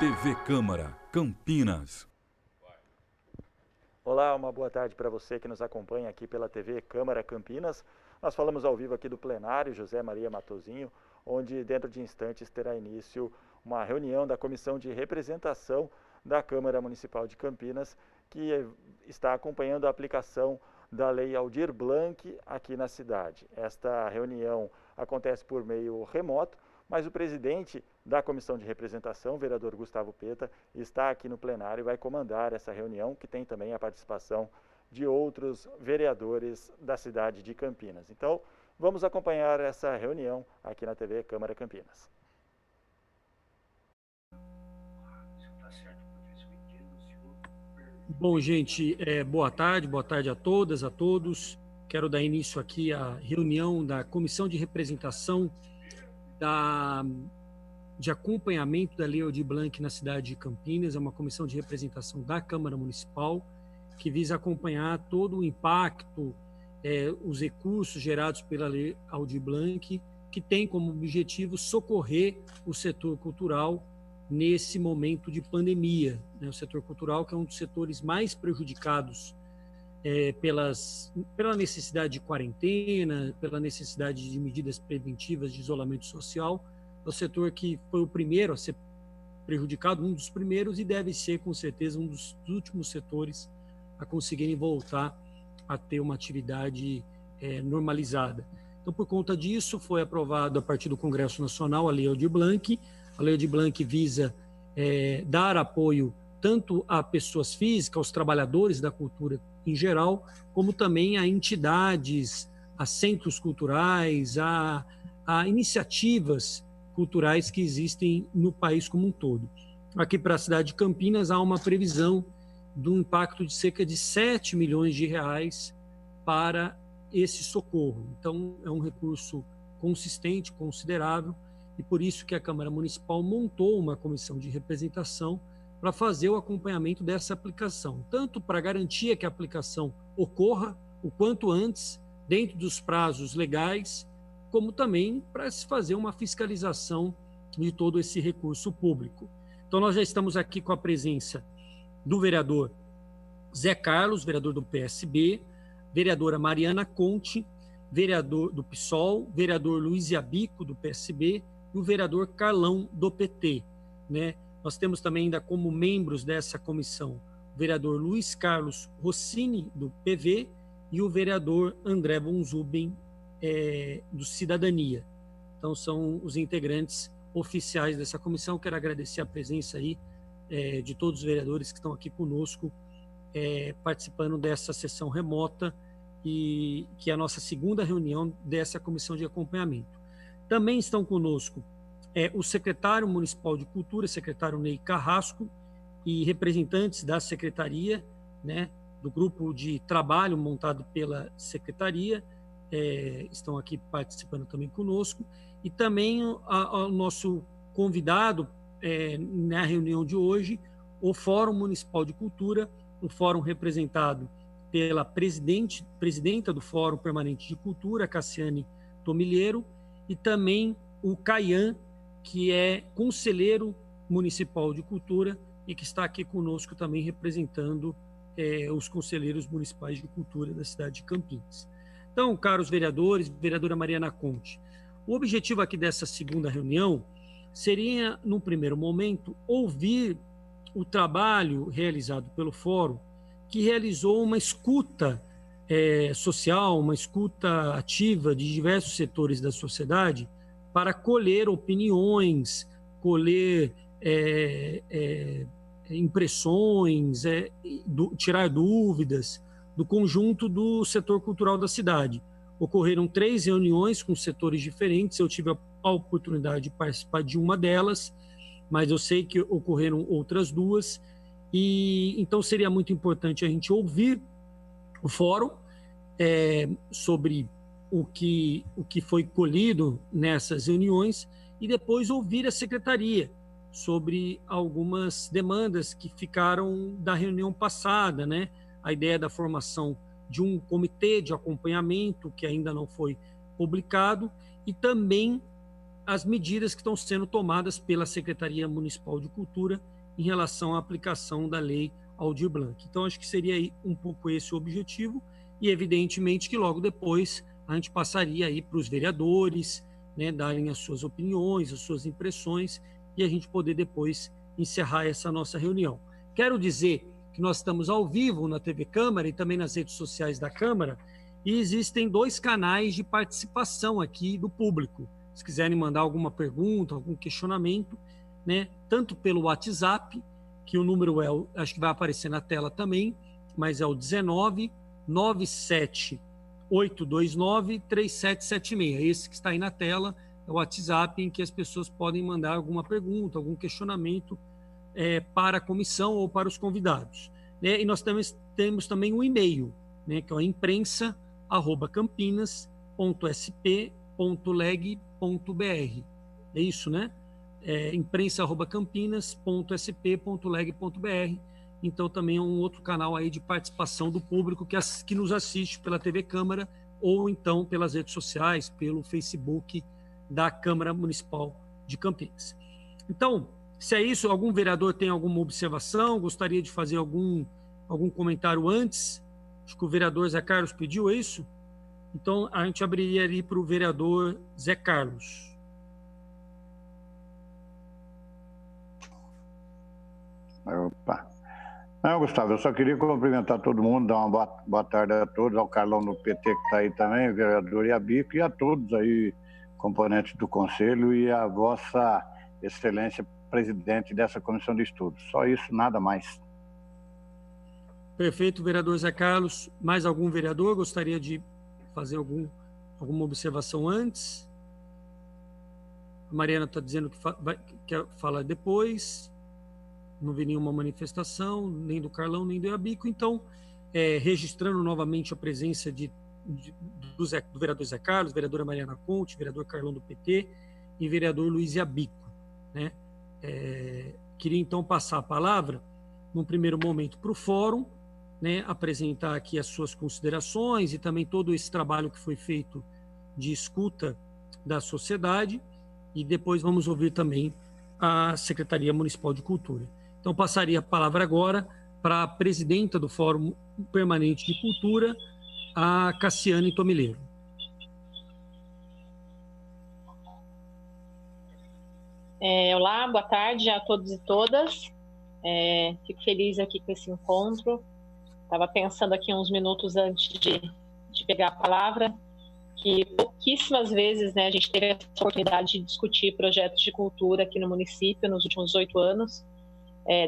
TV Câmara, Campinas. Olá, uma boa tarde para você que nos acompanha aqui pela TV Câmara Campinas. Nós falamos ao vivo aqui do plenário José Maria Matosinho, onde dentro de instantes terá início uma reunião da Comissão de Representação da Câmara Municipal de Campinas, que está acompanhando a aplicação da Lei Aldir Blanc aqui na cidade. Esta reunião acontece por meio remoto, mas o presidente da Comissão de Representação, o vereador Gustavo Peta, está aqui no plenário e vai comandar essa reunião, que tem também a participação de outros vereadores da cidade de Campinas. Então, vamos acompanhar essa reunião aqui na TV Câmara Campinas. Bom, gente, boa tarde a todas, a todos. Quero dar início aqui à reunião da Comissão de Representação de acompanhamento da Lei Aldir Blanc na cidade de Campinas. É uma comissão de representação da Câmara Municipal que visa acompanhar todo o impacto, os recursos gerados pela Lei Aldir Blanc, que tem como objetivo socorrer o setor cultural nesse momento de pandemia, né? O setor cultural, que é um dos setores mais prejudicados pela necessidade de quarentena, pela necessidade de medidas preventivas de isolamento social. É o setor que foi o primeiro a ser prejudicado, um dos primeiros, e deve ser, com certeza, um dos últimos setores a conseguirem voltar a ter uma atividade normalizada. Então, por conta disso, foi aprovado a partir do Congresso Nacional a Lei Aldir Blanc. A Lei Aldir Blanc visa dar apoio tanto a pessoas físicas, aos trabalhadores da cultura em geral, como também a entidades, a centros culturais, a iniciativas culturais que existem no país como um todo. Aqui para a cidade de Campinas há uma previsão do impacto de cerca de 7 milhões de reais para esse socorro. Então, é um recurso consistente, considerável, e por isso que a Câmara Municipal montou uma comissão de representação para fazer o acompanhamento dessa aplicação, tanto para garantir que a aplicação ocorra o quanto antes, dentro dos prazos legais, como também para se fazer uma fiscalização de todo esse recurso público. Então, nós já estamos aqui com a presença do vereador Zé Carlos, vereador do PSB, vereadora Mariana Conte, vereador do PSOL, vereador Luiz Iabico, do PSB, e o vereador Carlão, do PT, né? Nós temos também ainda como membros dessa comissão o vereador Luiz Carlos Rossini, do PV, e o vereador André von Zuben, do Cidadania. Então, são os integrantes oficiais dessa comissão. Quero agradecer a presença aí de todos os vereadores que estão aqui conosco, participando dessa sessão remota, e que é a nossa segunda reunião dessa comissão de acompanhamento. Também estão conosco o secretário municipal de Cultura, secretário Ney Carrasco, e representantes da secretaria, né, do grupo de trabalho montado pela secretaria, estão aqui participando também conosco, e também o nosso convidado na reunião de hoje, o Fórum Municipal de Cultura, o fórum representado pela presidenta do Fórum Permanente de Cultura, Cassiane Tomilheiro, e também o Caian, que é conselheiro municipal de cultura e que está aqui conosco também representando os conselheiros municipais de cultura da cidade de Campinas. Então, caros vereadores, vereadora Mariana Conte, o objetivo aqui dessa segunda reunião seria, num primeiro momento, ouvir o trabalho realizado pelo Fórum, que realizou uma escuta social, uma escuta ativa de diversos setores da sociedade, para colher opiniões, colher impressões, tirar dúvidas do conjunto do setor cultural da cidade. Ocorreram 3 reuniões com setores diferentes, eu tive a oportunidade de participar de uma delas, mas eu sei que ocorreram outras 2, e então seria muito importante a gente ouvir o fórum sobre o que foi colhido nessas reuniões, e depois ouvir a secretaria sobre algumas demandas que ficaram da reunião passada, né? A ideia da formação de um comitê de acompanhamento que ainda não foi publicado, e também as medidas que estão sendo tomadas pela Secretaria Municipal de Cultura em relação à aplicação da Lei Aldir Blanc. Então, acho que seria um pouco esse o objetivo e, evidentemente, que logo depois a gente passaria aí para os vereadores, né, darem as suas opiniões, as suas impressões e a gente poder depois encerrar essa nossa reunião. Quero dizer que nós estamos ao vivo na TV Câmara e também nas redes sociais da Câmara e existem 2 canais de participação aqui do público. Se quiserem mandar alguma pergunta, algum questionamento, né, tanto pelo WhatsApp, que o número acho que vai aparecer na tela também, mas é o 19 97 829 3776. Esse que está aí na tela é o WhatsApp em que as pessoas podem mandar alguma pergunta, algum questionamento para a comissão ou para os convidados. Né? E nós temos também um e-mail, né, que é imprensa@campinas.sp.leg.br. É isso, né? imprensa@campinas.sp.leg.br. Então também é um outro canal aí de participação do público que nos assiste pela TV Câmara ou então pelas redes sociais, pelo Facebook da Câmara Municipal de Campinas. Então, se é isso, algum vereador tem alguma observação, gostaria de fazer algum comentário antes? Acho que o vereador Zé Carlos pediu isso. Então, a gente abriria ali para o vereador Zé Carlos. Opa. Não, Gustavo, eu só queria cumprimentar todo mundo, dar uma boa tarde a todos, ao Carlão do PT que está aí também, o vereador Iabico, e a todos aí, componentes do Conselho, e a vossa excelência presidente dessa comissão de estudos. Só isso, nada mais. Perfeito, vereador Zé Carlos. Mais algum vereador gostaria de fazer alguma observação antes? A Mariana está dizendo que quer falar depois. Não vi nenhuma manifestação, nem do Carlão, nem do Iabico. Então, registrando novamente a presença do vereador Zé Carlos, vereadora Mariana Conte, vereador Carlão do PT e vereador Luiz Iabico, né? Queria então passar a palavra, num primeiro momento, para o fórum, né, apresentar aqui as suas considerações e também todo esse trabalho que foi feito de escuta da sociedade, e depois vamos ouvir também a Secretaria Municipal de Cultura. Então, passaria a palavra agora para a presidenta do Fórum Permanente de Cultura, a Cassiane Tomileiro. Olá, boa tarde a todos e todas. Fico feliz aqui com esse encontro. Estava pensando aqui uns minutos antes de pegar a palavra, que pouquíssimas vezes, né, a gente teve a oportunidade de discutir projetos de cultura aqui no município nos últimos 8 anos,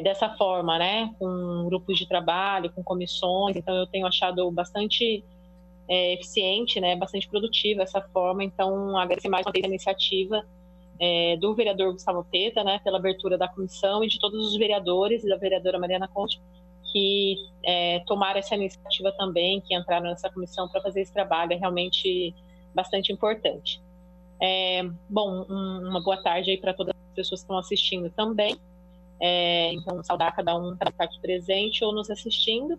dessa forma, né, com grupos de trabalho, com comissões. Então eu tenho achado bastante eficiente, né, bastante produtiva essa forma. Então agradecer mais uma vez a iniciativa do vereador Gustavo Peta, né, pela abertura da comissão, e de todos os vereadores e da vereadora Mariana Conte que tomaram essa iniciativa também, que entraram nessa comissão para fazer esse trabalho. É realmente bastante importante. Bom, uma boa tarde aí para todas as pessoas que estão assistindo também. Então, saudar cada um que está aqui presente ou nos assistindo.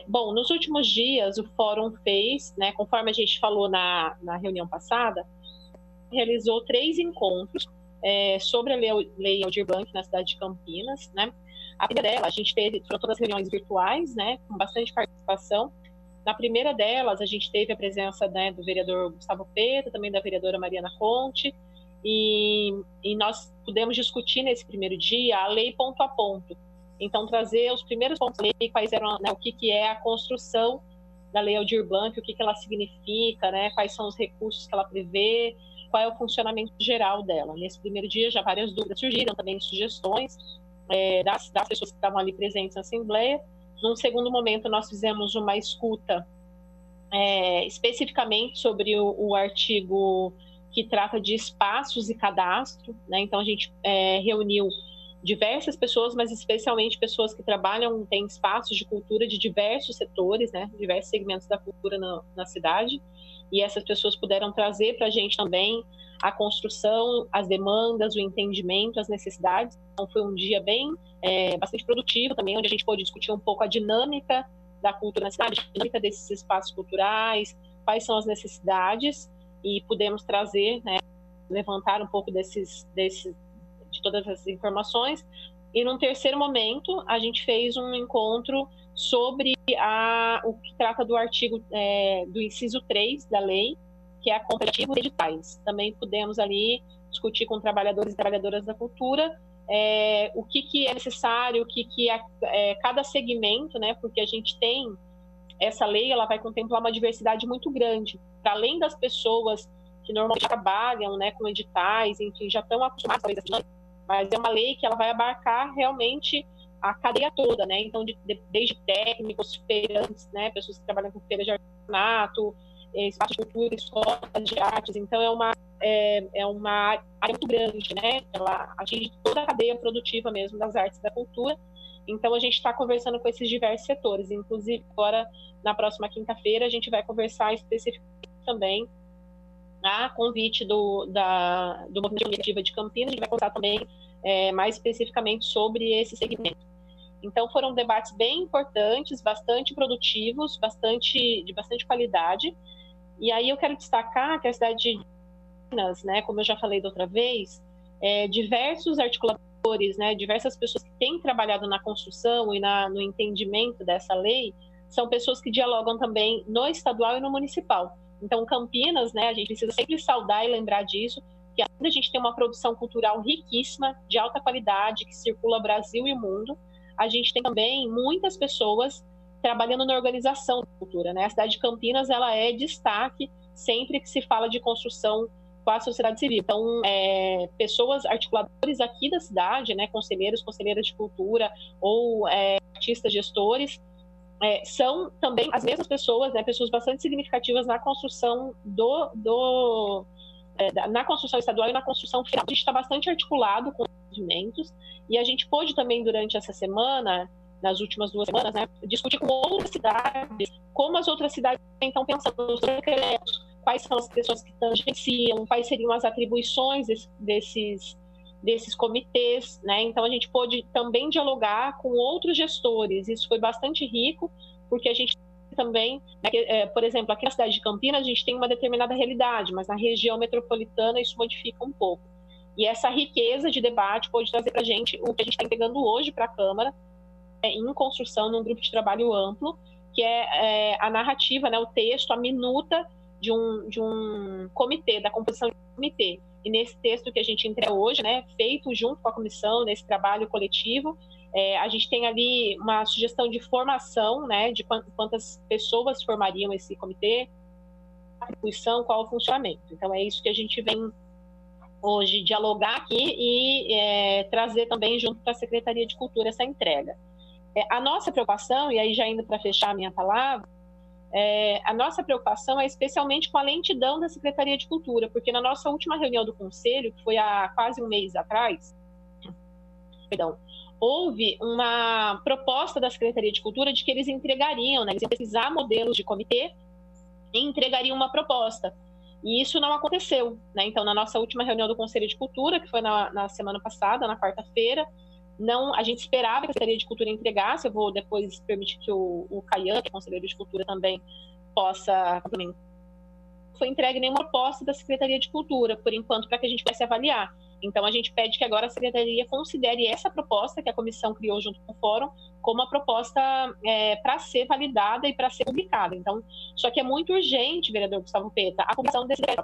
Bom, nos últimos dias o Fórum fez, né, conforme a gente falou na reunião passada, realizou 3 encontros sobre a Lei Aldir Blanc na cidade de Campinas, né? A primeira delas, a gente teve todas as reuniões virtuais, né, com bastante participação. Na primeira delas, a gente teve a presença, né, do vereador Gustavo Peta, também da vereadora Mariana Conte, e nós pudemos discutir nesse primeiro dia a lei ponto a ponto. Então, trazer os primeiros pontos da lei, quais eram, né, o que é a construção da Lei Aldir Blanc, o que ela significa, né, quais são os recursos que ela prevê, qual é o funcionamento geral dela. Nesse primeiro dia, já várias dúvidas surgiram, também sugestões das pessoas que estavam ali presentes na Assembleia. Num segundo momento, nós fizemos uma escuta especificamente sobre o artigo que trata de espaços e cadastro, né? Então, a gente reuniu diversas pessoas, mas especialmente pessoas que trabalham, têm espaços de cultura de diversos setores, né? Diversos segmentos da cultura na cidade, e essas pessoas puderam trazer para a gente também a construção, as demandas, o entendimento, as necessidades. Então, foi um dia bastante produtivo também, onde a gente pôde discutir um pouco a dinâmica da cultura na cidade, a dinâmica desses espaços culturais, quais são as necessidades, e pudemos trazer, né, levantar um pouco de todas essas informações. E num terceiro momento, a gente fez um encontro sobre o que trata do artigo do inciso 3 da lei, que é a comparativa de editais. Também pudemos ali discutir com trabalhadores e trabalhadoras da cultura o que é necessário, o que é cada segmento, né? Porque a gente tem essa lei, ela vai contemplar uma diversidade muito grande, para além das pessoas que normalmente trabalham, né, com editais, enfim, já estão acostumadas, mas é uma lei que ela vai abarcar realmente a cadeia toda, né? Então, desde técnicos, feirantes, né, pessoas que trabalham com feiras de artesanato, espaço de cultura, escolas de artes. Então, é uma área muito grande, né? Ela atinge toda a cadeia produtiva mesmo das artes e da cultura. Então, a gente está conversando com esses diversos setores. Inclusive, agora, na próxima quinta-feira, a gente vai conversar especificamente também a convite do Movimento Iniciativa de Campinas. A gente vai contar também mais especificamente sobre esse segmento. Então, foram debates bem importantes, bastante produtivos, de bastante qualidade. E aí eu quero destacar que a cidade de Campinas, né, como eu já falei da outra vez, diversos articuladores, né, diversas pessoas que têm trabalhado na construção e no entendimento dessa lei, são pessoas que dialogam também no estadual e no municipal. Então, Campinas, né, a gente precisa sempre saudar e lembrar disso, que além da gente ter uma produção cultural riquíssima, de alta qualidade, que circula Brasil e mundo, a gente tem também muitas pessoas trabalhando na organização da cultura, né? A cidade de Campinas, ela é destaque sempre que se fala de construção com a sociedade civil. Então, pessoas, articuladores aqui da cidade, né, conselheiros, conselheiras de cultura ou artistas, gestores, são também as mesmas pessoas, né, pessoas bastante significativas na construção na construção estadual e na construção final. A gente está bastante articulado com os movimentos e a gente pôde também, durante essa semana, nas últimas 2 semanas, né, discutir com outras cidades, como as outras cidades estão pensando nos decretos, quais são as questões que tangenciam, quais seriam as atribuições desses comitês, né? Então, a gente pôde também dialogar com outros gestores. Isso foi bastante rico, porque a gente também, por exemplo, aqui na cidade de Campinas, a gente tem uma determinada realidade, mas na região metropolitana isso modifica um pouco. E essa riqueza de debate pode trazer para a gente o que a gente está entregando hoje para a Câmara, em construção, num grupo de trabalho amplo, que é a narrativa, né, o texto, a minuta de um comitê, da composição de um comitê. E nesse texto que a gente entrega hoje, né, feito junto com a comissão, nesse trabalho coletivo, a gente tem ali uma sugestão de formação, né, de quantas pessoas formariam esse comitê, a atribuição, qual o funcionamento. Então, é isso que a gente vem hoje dialogar aqui e trazer também junto para a Secretaria de Cultura essa entrega. A nossa preocupação, e aí já indo para fechar a minha palavra, a nossa preocupação é especialmente com a lentidão da Secretaria de Cultura, porque na nossa última reunião do Conselho, que foi há quase um mês atrás, houve uma proposta da Secretaria de Cultura de que eles entregariam, né, eles iam pesquisar modelos de comitê e entregariam uma proposta. E isso não aconteceu, né? Então, na nossa última reunião do Conselho de Cultura, que foi na semana passada, na quarta-feira, a gente esperava que a Secretaria de Cultura entregasse. Eu vou depois permitir que o Caian, que é conselheiro de Cultura, também possa complementar. Não foi entregue nenhuma proposta da Secretaria de Cultura, por enquanto, para que a gente pudesse avaliar. Então, a gente pede que agora a Secretaria considere essa proposta que a comissão criou junto com o Fórum como uma proposta para ser validada e para ser publicada. Então, só que é muito urgente, vereador Gustavo Peta, a publicação desse decreto,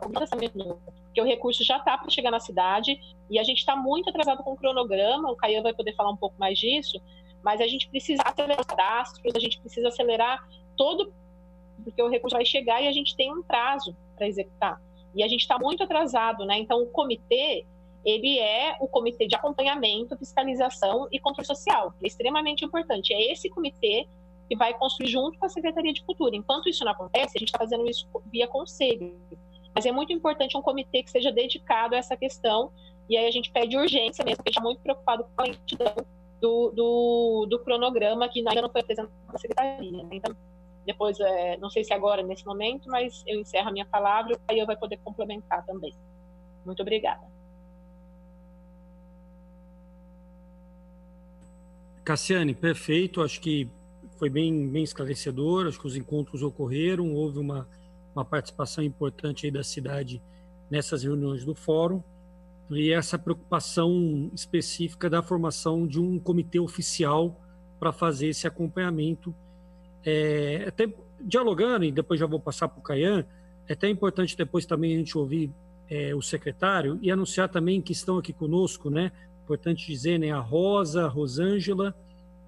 porque o recurso já está para chegar na cidade e a gente está muito atrasado com o cronograma. O Caian vai poder falar um pouco mais disso, mas a gente precisa acelerar os cadastros, a gente precisa acelerar todo, porque o recurso vai chegar e a gente tem um prazo para executar. E a gente está muito atrasado, né? Então, o comitê, ele é o comitê de acompanhamento, fiscalização e controle social. É extremamente importante. É esse comitê que vai construir junto com a Secretaria de Cultura. Enquanto isso não acontece, a gente está fazendo isso via conselho. Mas é muito importante um comitê que seja dedicado a essa questão. E aí a gente pede urgência mesmo, porque a gente está muito preocupado com a lentidão do cronograma que ainda não foi apresentado na Secretaria. Então, depois, não sei se agora, nesse momento, mas eu encerro a minha palavra e aí eu vai poder complementar também. Muito obrigada. Cassiane, perfeito, acho que foi bem esclarecedor, acho que os encontros ocorreram, houve uma participação importante aí da cidade nessas reuniões do fórum, e essa preocupação específica da formação de um comitê oficial para fazer esse acompanhamento. Até dialogando, e depois já vou passar para o Caian, é até importante depois também a gente ouvir o secretário e anunciar também que estão aqui conosco, né? Importante dizer, né? A Rosa, a Rosângela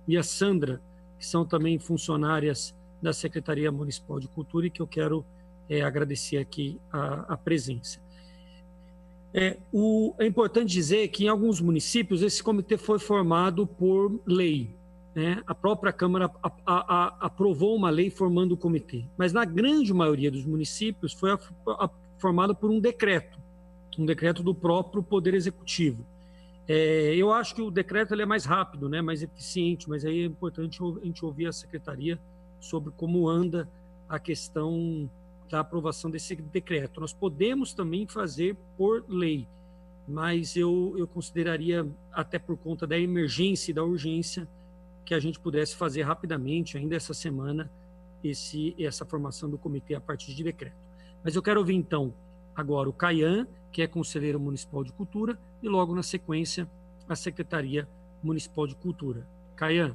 e a Sandra, que são também funcionárias da Secretaria Municipal de Cultura, e que eu quero agradecer aqui a presença. É importante dizer que em alguns municípios esse comitê foi formado por lei, né? A própria Câmara aprovou uma lei formando o comitê, mas na grande maioria dos municípios foi formado por um decreto do próprio Poder Executivo. Eu acho que o decreto ele é mais rápido, né? Mais eficiente, mas aí é importante a gente ouvir a Secretaria sobre como anda a questão da aprovação desse decreto. Nós podemos também fazer por lei, mas eu consideraria, até por conta da emergência e da urgência, que a gente pudesse fazer rapidamente, ainda essa semana, essa formação do comitê a partir de decreto. Mas eu quero ouvir, então, agora o Caian, que é conselheiro municipal de cultura, e logo na sequência, a Secretaria Municipal de Cultura. Caian.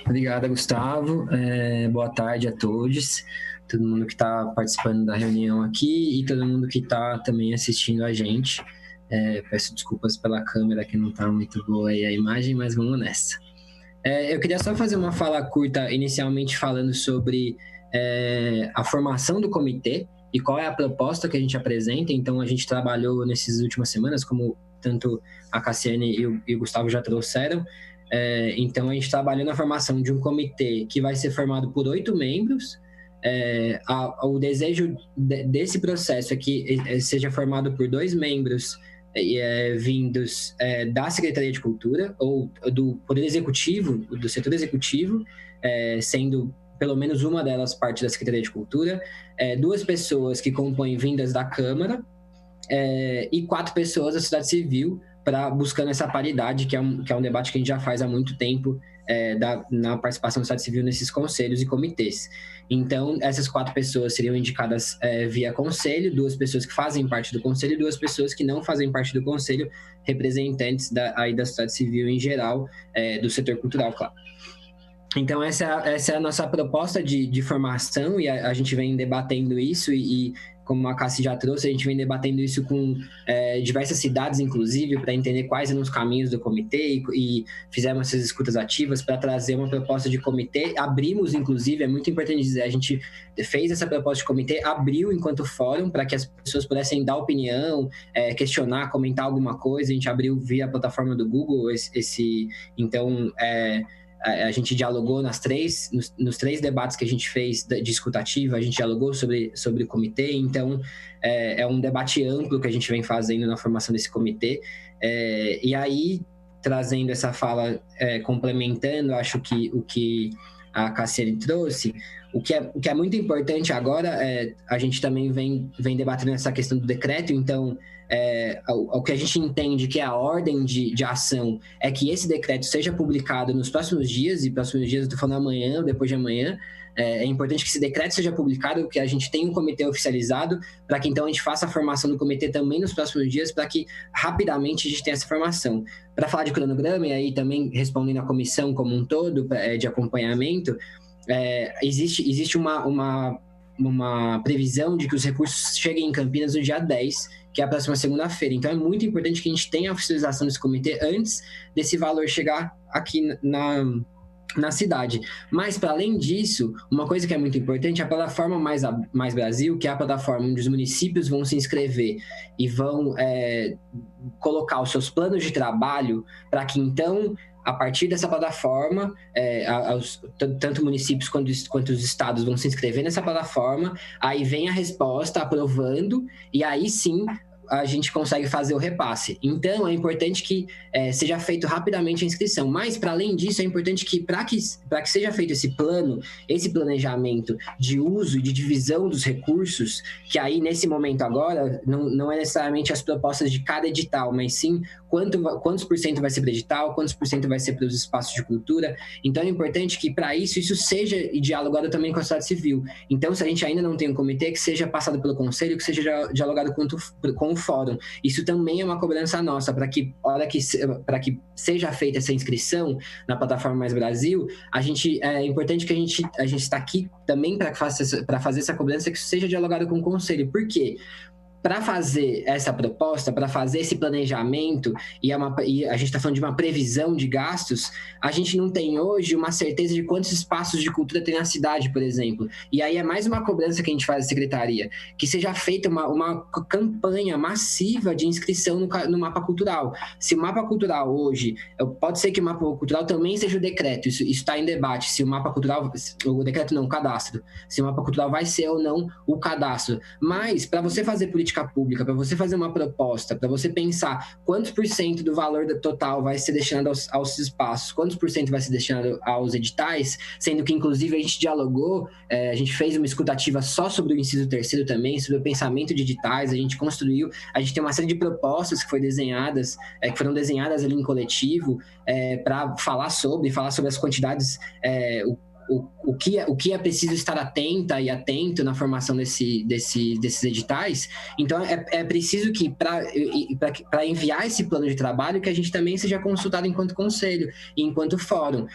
Obrigado, Gustavo. Boa tarde a todos, todo mundo que está participando da reunião aqui e todo mundo que está também assistindo a gente. Peço desculpas pela câmera que não está muito boa aí a imagem, mas vamos nessa. Eu queria só fazer uma fala curta, inicialmente falando sobre a formação do comitê e qual é a proposta que a gente apresenta. Então, a gente trabalhou nessas últimas semanas, como tanto a Cassiane e o Gustavo já trouxeram. Então, a gente trabalhou na formação de um comitê que vai ser formado por 8 membros. O desejo desse processo é que seja formado por 2 membros vindos da Secretaria de Cultura ou do Poder Executivo, do setor executivo, sendo pelo menos uma delas parte da Secretaria de Cultura, 2 pessoas que compõem vindas da Câmara e 4 pessoas da sociedade civil, buscando essa paridade, que é um debate que a gente já faz há muito tempo, na participação da sociedade civil nesses conselhos e comitês. Então, essas 4 pessoas seriam indicadas via conselho, 2 pessoas que fazem parte do conselho e 2 pessoas que não fazem parte do conselho, representantes da sociedade civil em geral, do setor cultural, claro. Então, essa é a nossa proposta de formação, e a gente vem debatendo isso, e como a Cassi já trouxe, a gente vem debatendo isso com diversas cidades, inclusive, para entender quais eram os caminhos do comitê, e fizemos essas escutas ativas para trazer uma proposta de comitê. Abrimos, inclusive, é muito importante dizer, a gente fez essa proposta de comitê, abriu enquanto fórum para que as pessoas pudessem dar opinião, questionar, comentar alguma coisa. A gente abriu via a plataforma do Google, então... a gente dialogou nos 3 debates que a gente fez de escutativa, a gente dialogou sobre o comitê. Então, é um debate amplo que a gente vem fazendo na formação desse comitê. E aí, trazendo essa fala, complementando, acho que o que a Cassiane trouxe, o que é muito importante agora, a gente também vem debatendo essa questão do decreto. Então, o que a gente entende que é a ordem de ação é que esse decreto seja publicado nos próximos dias, e próximos dias eu estou falando amanhã ou depois de amanhã. É importante que esse decreto seja publicado, que a gente tenha um comitê oficializado, para que então a gente faça a formação do comitê também nos próximos dias, para que rapidamente a gente tenha essa formação. Para falar de cronograma, e aí também respondendo à comissão como um todo, de acompanhamento, existe uma previsão de que os recursos cheguem em Campinas no dia 10, que é a próxima segunda-feira. Então, é muito importante que a gente tenha a oficialização desse comitê antes desse valor chegar aqui na cidade. Mas, para além disso, uma coisa que é muito importante é a plataforma Mais Brasil, que é a plataforma onde os municípios vão se inscrever e vão colocar os seus planos de trabalho, para que, então, a partir dessa plataforma, tanto municípios quanto os estados vão se inscrever nessa plataforma, aí vem a resposta aprovando, e aí sim a gente consegue fazer o repasse. Então, é importante que seja feito rapidamente a inscrição. Mas, para além disso, é importante que, para que seja feito esse plano, esse planejamento de uso e de divisão dos recursos, que aí, nesse momento agora, não é necessariamente as propostas de cada edital, mas sim quantos por cento vai ser para edital, quantos por cento vai ser para os espaços de cultura. Então, é importante que, para isso seja dialogado também com a sociedade civil. Então, se a gente ainda não tem um comitê, que seja passado pelo conselho, que seja dialogado com o fórum. Isso também é uma cobrança nossa, para que seja feita essa inscrição na plataforma Mais Brasil, é importante que a gente está aqui também para fazer essa cobrança, que isso seja dialogado com o conselho. Por quê? Para fazer essa proposta, para fazer esse planejamento, e a gente está falando de uma previsão de gastos, a gente não tem hoje uma certeza de quantos espaços de cultura tem na cidade, por exemplo. E aí é mais uma cobrança que a gente faz da secretaria, que seja feita uma campanha massiva de inscrição no mapa cultural. Se o mapa cultural hoje, pode ser que o mapa cultural também seja o decreto, isso está em debate, se o mapa cultural, o decreto não, o cadastro, se o mapa cultural vai ser ou não o cadastro. Mas, para você fazer política pública, para você fazer uma proposta, para você pensar quantos por cento do valor total vai ser destinado aos espaços, quantos por cento vai ser destinado aos editais, sendo que, inclusive, a gente dialogou, a gente fez uma escutativa só sobre o inciso 3º também, sobre o pensamento de editais, a gente tem uma série de propostas que foram desenhadas ali em coletivo, para falar sobre as quantidades, o que é preciso estar atenta e atento na formação desses editais. Então, é preciso que, para enviar esse plano de trabalho, que a gente também seja consultado enquanto conselho e enquanto fórum.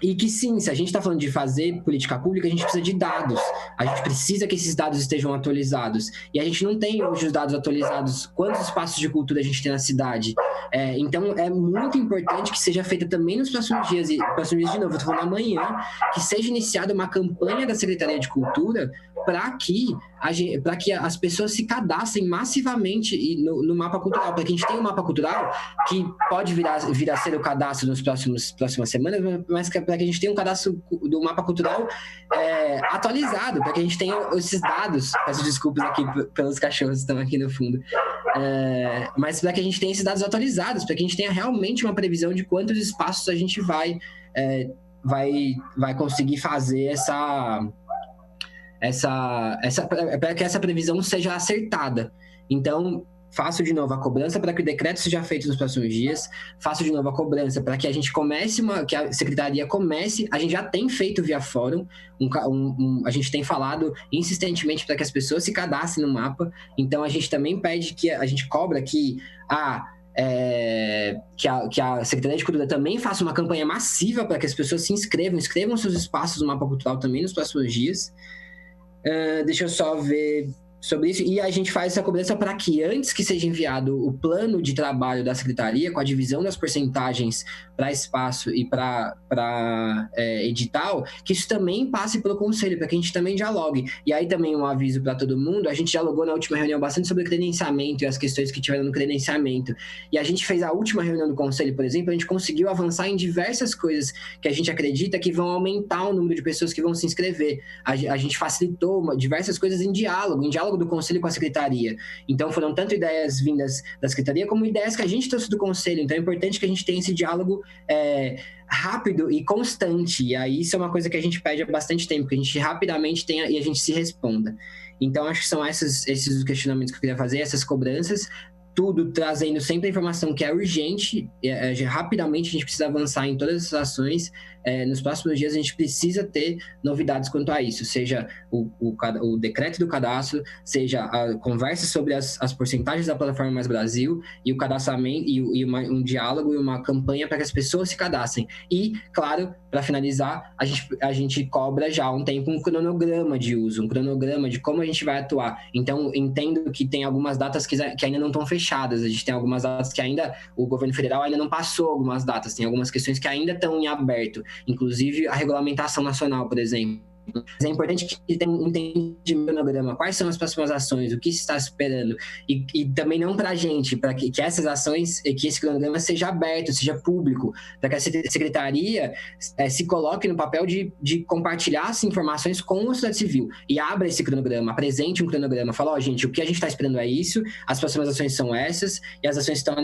E que sim, se a gente está falando de fazer política pública, a gente precisa de dados. A gente precisa que esses dados estejam atualizados. E a gente não tem hoje os dados atualizados. Quantos espaços de cultura a gente tem na cidade? Então, é muito importante que seja feita também nos próximos dias, de novo, eu estou falando amanhã, que seja iniciada uma campanha da Secretaria de Cultura para que as pessoas se cadastrem massivamente no mapa cultural, para que a gente tenha um mapa cultural que pode vir a ser o cadastro nas próximas semanas, mas para que a gente tenha um cadastro do mapa cultural atualizado, para que a gente tenha esses dados. Peço desculpas aqui pelos cachorros que estão aqui no fundo, mas para que a gente tenha esses dados atualizados, para que a gente tenha realmente uma previsão de quantos espaços a gente vai conseguir fazer para que essa previsão seja acertada. Então, faço de novo a cobrança para que o decreto seja feito nos próximos dias, faço de novo a cobrança para que a gente que a secretaria comece, a gente já tem feito via fórum, a gente tem falado insistentemente para que as pessoas se cadastrem no mapa, então a gente também pede que a gente cobra que a Secretaria de Cultura também faça uma campanha massiva para que as pessoas se inscrevam seus espaços no mapa cultural também nos próximos dias. Deixa eu só ver sobre isso, e a gente faz essa cobrança para que antes que seja enviado o plano de trabalho da Secretaria, com a divisão das porcentagens para espaço e para edital, que isso também passe pelo Conselho, para que a gente também dialogue. E aí também um aviso para todo mundo, a gente dialogou na última reunião bastante sobre credenciamento e as questões que tiveram no credenciamento, e a gente fez a última reunião do Conselho, por exemplo, a gente conseguiu avançar em diversas coisas que a gente acredita que vão aumentar o número de pessoas que vão se inscrever. A gente facilitou diversas coisas em diálogo do Conselho com a Secretaria. Então, foram tanto ideias vindas da Secretaria, como ideias que a gente trouxe do Conselho. Então, é importante que a gente tenha esse diálogo rápido e constante. E aí, isso é uma coisa que a gente pede há bastante tempo, que a gente rapidamente tenha e a gente se responda. Então, acho que são esses os questionamentos que eu queria fazer, essas cobranças, tudo trazendo sempre a informação que é urgente, rapidamente a gente precisa avançar em todas essas ações. Nos próximos dias a gente precisa ter novidades quanto a isso, seja o decreto do cadastro, seja a conversa sobre as porcentagens da plataforma Mais Brasil e o cadastramento e um diálogo e uma campanha para que as pessoas se cadastrem. E, claro, para finalizar, a gente cobra já há um tempo um cronograma de uso, um cronograma de como a gente vai atuar. Então, entendo que tem algumas datas que ainda não estão fechadas, a gente tem algumas datas que ainda o governo federal ainda não passou algumas datas, tem algumas questões que ainda estão em aberto, inclusive a regulamentação nacional, por exemplo. Mas é importante que tenha um entendimento do cronograma, quais são as próximas ações, o que se está esperando, e também não para a gente, para que essas ações, que esse cronograma seja aberto, seja público, para que a secretaria se coloque no papel de compartilhar as informações com a sociedade civil e abra esse cronograma, apresente um cronograma, fala, gente, o que a gente está esperando é isso, as próximas ações são essas, e as ações que estão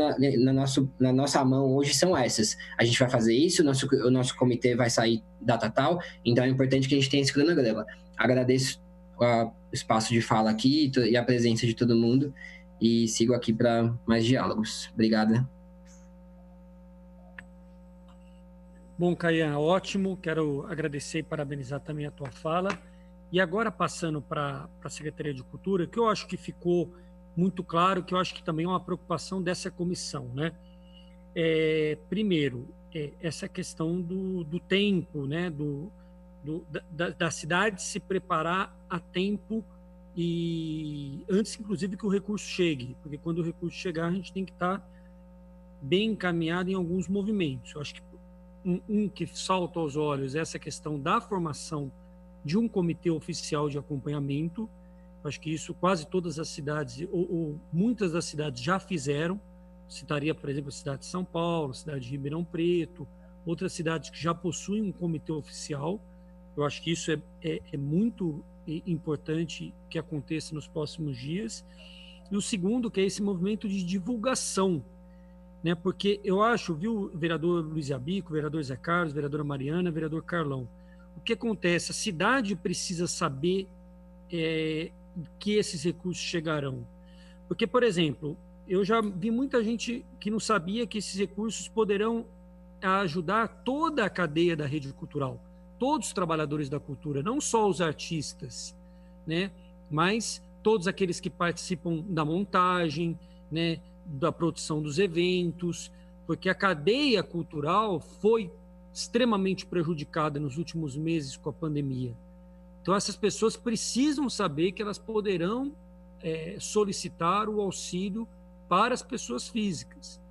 na nossa mão hoje são essas. A gente vai fazer isso, o nosso comitê vai sair data tal, então é importante que a gente tenha esse cronograma. Agradeço o espaço de fala aqui e a presença de todo mundo e sigo aqui para mais diálogos. Obrigada. Bom, Caian, ótimo. Quero agradecer e parabenizar também a tua fala. E agora passando para a Secretaria de Cultura, que eu acho que ficou muito claro, que eu acho que também é uma preocupação dessa comissão, né? Primeiro, essa questão do tempo, né? Da cidade se preparar a tempo e antes, inclusive, que o recurso chegue, porque quando o recurso chegar, a gente tem que estar bem encaminhado em alguns movimentos. Eu acho que um que salta aos olhos é essa questão da formação de um comitê oficial de acompanhamento. Eu acho que isso quase todas as cidades, ou muitas das cidades já fizeram. Citaria, por exemplo, a cidade de São Paulo, a cidade de Ribeirão Preto, outras cidades que já possuem um comitê oficial. Eu acho que isso é muito importante que aconteça nos próximos dias. E o segundo, que é esse movimento de divulgação, né? Porque eu acho, viu, vereador Luiz Abico, vereador Zé Carlos, vereadora Mariana, vereador Carlão, o que acontece? A cidade precisa saber que esses recursos chegarão. Porque, por exemplo, eu já vi muita gente que não sabia que esses recursos poderão ajudar toda a cadeia da rede cultural, todos os trabalhadores da cultura, não só os artistas, né, mas todos aqueles que participam da montagem, né, da produção dos eventos, porque a cadeia cultural foi extremamente prejudicada nos últimos meses com a pandemia. Então, essas pessoas precisam saber que elas poderão solicitar o auxílio para as pessoas físicas.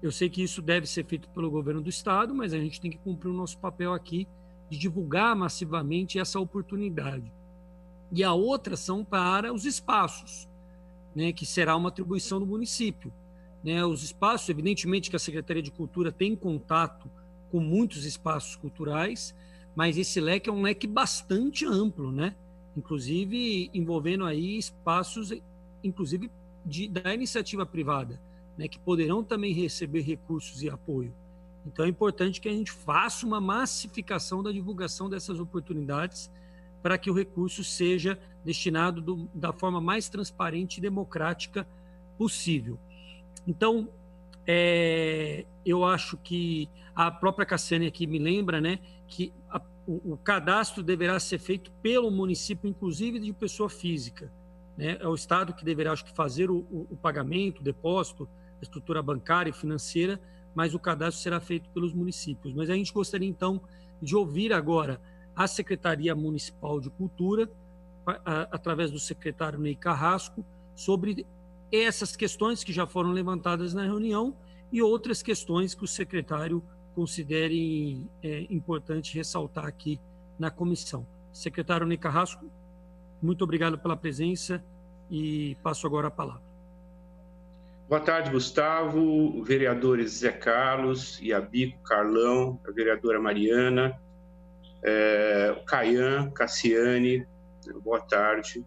Eu sei que isso deve ser feito pelo governo do estado, mas a gente tem que cumprir o nosso papel aqui de divulgar massivamente essa oportunidade. E a outra são para os espaços, né, que será uma atribuição do município. Né, os espaços, evidentemente que a Secretaria de Cultura tem contato com muitos espaços culturais, mas esse leque é um leque bastante amplo, né? Inclusive envolvendo aí espaços, inclusive da iniciativa privada, né, que poderão também receber recursos e apoio. Então é importante que a gente faça uma massificação da divulgação dessas oportunidades para que o recurso seja destinado da forma mais transparente e democrática possível. Então, eu acho que a própria Cassiane aqui me lembra, né, que o cadastro deverá ser feito pelo município, inclusive de pessoa física. Né? É o Estado que deverá, acho que, fazer o pagamento, o depósito, a estrutura bancária e financeira, mas o cadastro será feito pelos municípios. Mas a gente gostaria, então, de ouvir agora a Secretaria Municipal de Cultura, através do secretário Ney Carrasco, sobre essas questões que já foram levantadas na reunião e outras questões que o secretário considere importante ressaltar aqui na comissão. Secretário Ney Carrasco, muito obrigado pela presença e passo agora a palavra. Boa tarde, Gustavo, vereadores Zé Carlos, Iabico, Carlão, a vereadora Mariana, o Caian, Cassiane, boa tarde,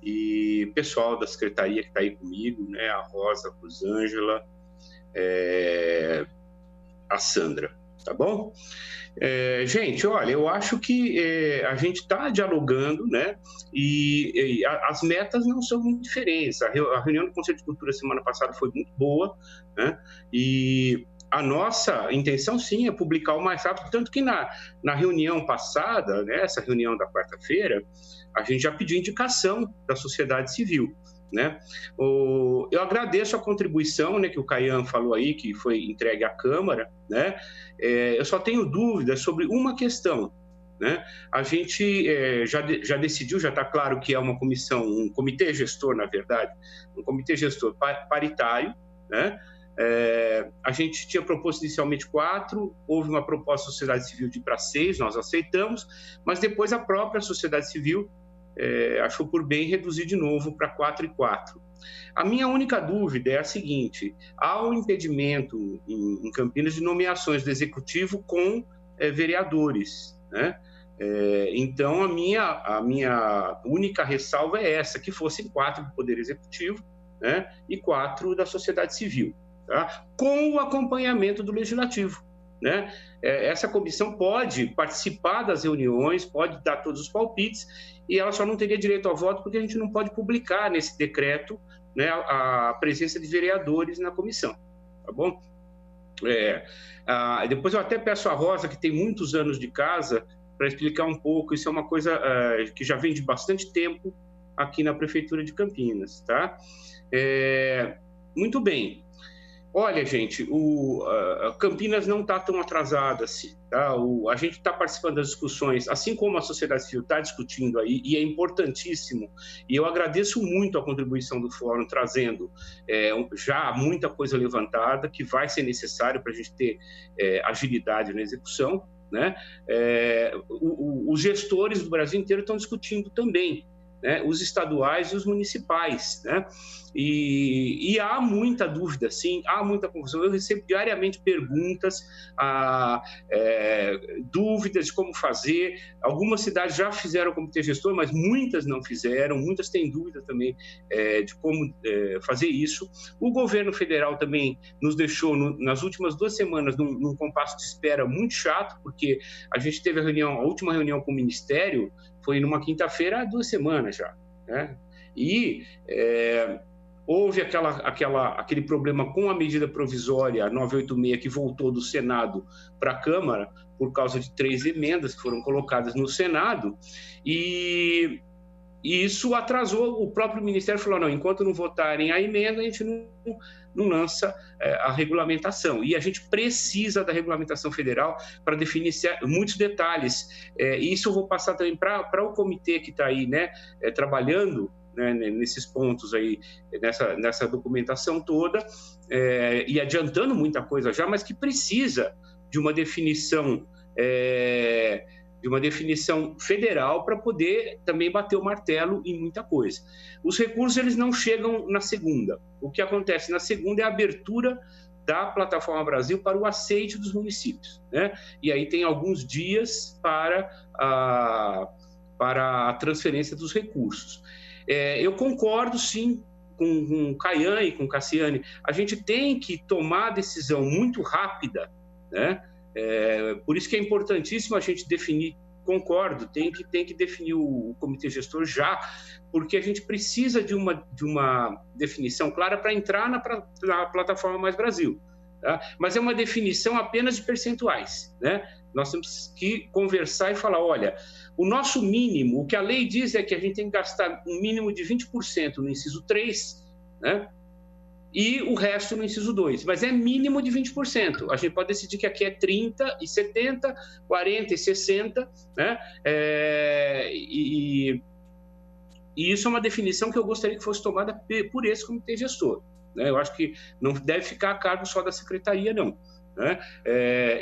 e pessoal da secretaria que está aí comigo, né, a Rosa, a Rosângela, a Sandra, tá bom? Gente, olha, eu acho que a gente está dialogando, né? E as metas não são muito diferentes. A reunião do Conselho de Cultura semana passada foi muito boa, né? E a nossa intenção, sim, é publicar o mais rápido, tanto que na reunião passada, né, essa reunião da quarta-feira, a gente já pediu indicação da sociedade civil. Né? Eu agradeço a contribuição, né, que o Caian falou aí, que foi entregue à Câmara, né? Eu só tenho dúvidas sobre uma questão, né? A gente já decidiu, já está claro que é uma comissão, um comitê gestor, na verdade, um comitê gestor paritário, né? A gente tinha proposto inicialmente 4, houve uma proposta da sociedade civil de ir para 6, nós aceitamos, mas depois a própria sociedade civil achou por bem reduzir de novo para 4 e 4. A minha única dúvida é a seguinte: há um impedimento em Campinas de nomeações do executivo com vereadores, né? Então, a minha única ressalva é essa, que fossem 4 do Poder Executivo, né, e 4 da sociedade civil, tá? Com o acompanhamento do Legislativo, né? Essa comissão pode participar das reuniões, pode dar todos os palpites, e ela só não teria direito ao voto porque a gente não pode publicar nesse decreto, né, a presença de vereadores na comissão, tá bom? Depois eu até peço a Rosa, que tem muitos anos de casa, para explicar um pouco. Isso é uma coisa que já vem de bastante tempo aqui na Prefeitura de Campinas, tá? Muito bem. Olha, gente, Campinas não está tão atrasada assim, tá? A gente está participando das discussões, assim como a sociedade civil está discutindo aí, e é importantíssimo, e eu agradeço muito a contribuição do Fórum, trazendo já muita coisa levantada, que vai ser necessário para a gente ter agilidade na execução, né? Os gestores do Brasil inteiro estão discutindo também, né? Os estaduais e os municipais, né? E há muita dúvida, sim, há muita confusão. Eu recebo diariamente perguntas, dúvidas de como fazer. Algumas cidades já fizeram o comitê gestor, mas muitas não fizeram, muitas têm dúvida também de como fazer isso. O governo federal também nos deixou, nas últimas 2 semanas, num compasso de espera muito chato, porque a gente teve a última reunião com o Ministério, foi numa quinta-feira há 2 semanas já, né? E houve aquele problema com a medida provisória 986, que voltou do Senado para a Câmara, por causa de 3 emendas que foram colocadas no Senado, e isso atrasou. O próprio Ministério falou: não, enquanto não votarem a emenda, a gente não lança a regulamentação. E a gente precisa da regulamentação federal para definir muitos detalhes. Isso eu vou passar também para o comitê que está aí, né, trabalhando, né, nesses pontos aí, nessa documentação toda, e adiantando muita coisa já, mas que precisa de uma definição federal para poder também bater o martelo em muita coisa. Os recursos, eles não chegam na segunda. O que acontece na segunda é a abertura da Plataforma Brasil para o aceite dos municípios, né? E aí tem alguns dias para a transferência dos recursos. Eu concordo, sim, com o Caian e com o Cassiane. A gente tem que tomar a decisão muito rápida, né? Por isso que é importantíssimo a gente definir, concordo, tem que definir o comitê gestor já, porque a gente precisa de uma definição clara para entrar na Plataforma Mais Brasil, tá? Mas é uma definição apenas de percentuais, né? Nós temos que conversar e falar: olha, o nosso mínimo, o que a lei diz é que a gente tem que gastar um mínimo de 20% no inciso 3, né? E o resto no inciso 2, mas é mínimo de 20%. A gente pode decidir que aqui é 30 e 70, 40 e 60, né? E isso é uma definição que eu gostaria que fosse tomada por esse comitê gestor, né? Eu acho que não deve ficar a cargo só da secretaria, não, né?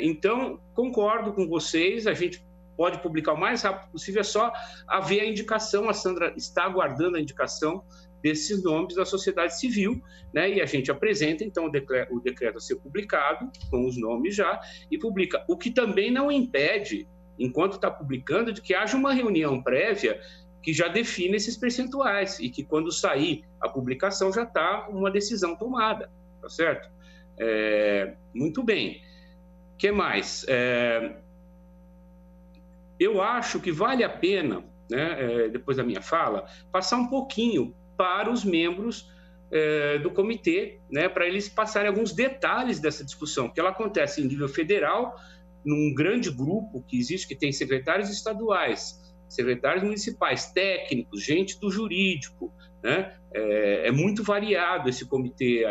Então, concordo com vocês, a gente pode publicar o mais rápido possível, é só haver a indicação. A Sandra está aguardando a indicação desses nomes da sociedade civil, né? E a gente apresenta, então, o decreto a ser publicado, com os nomes já, e publica. O que também não impede, enquanto está publicando, de que haja uma reunião prévia que já define esses percentuais, e que, quando sair a publicação, já está uma decisão tomada, tá certo? Muito bem. O que mais? Eu acho que vale a pena, né, depois da minha fala, passar um pouquinho para os membros do comitê, né, para eles passarem alguns detalhes dessa discussão, porque ela acontece em nível federal, num grande grupo que existe, que tem secretários estaduais, secretários municipais, técnicos, gente do jurídico, né? É muito variado esse comitê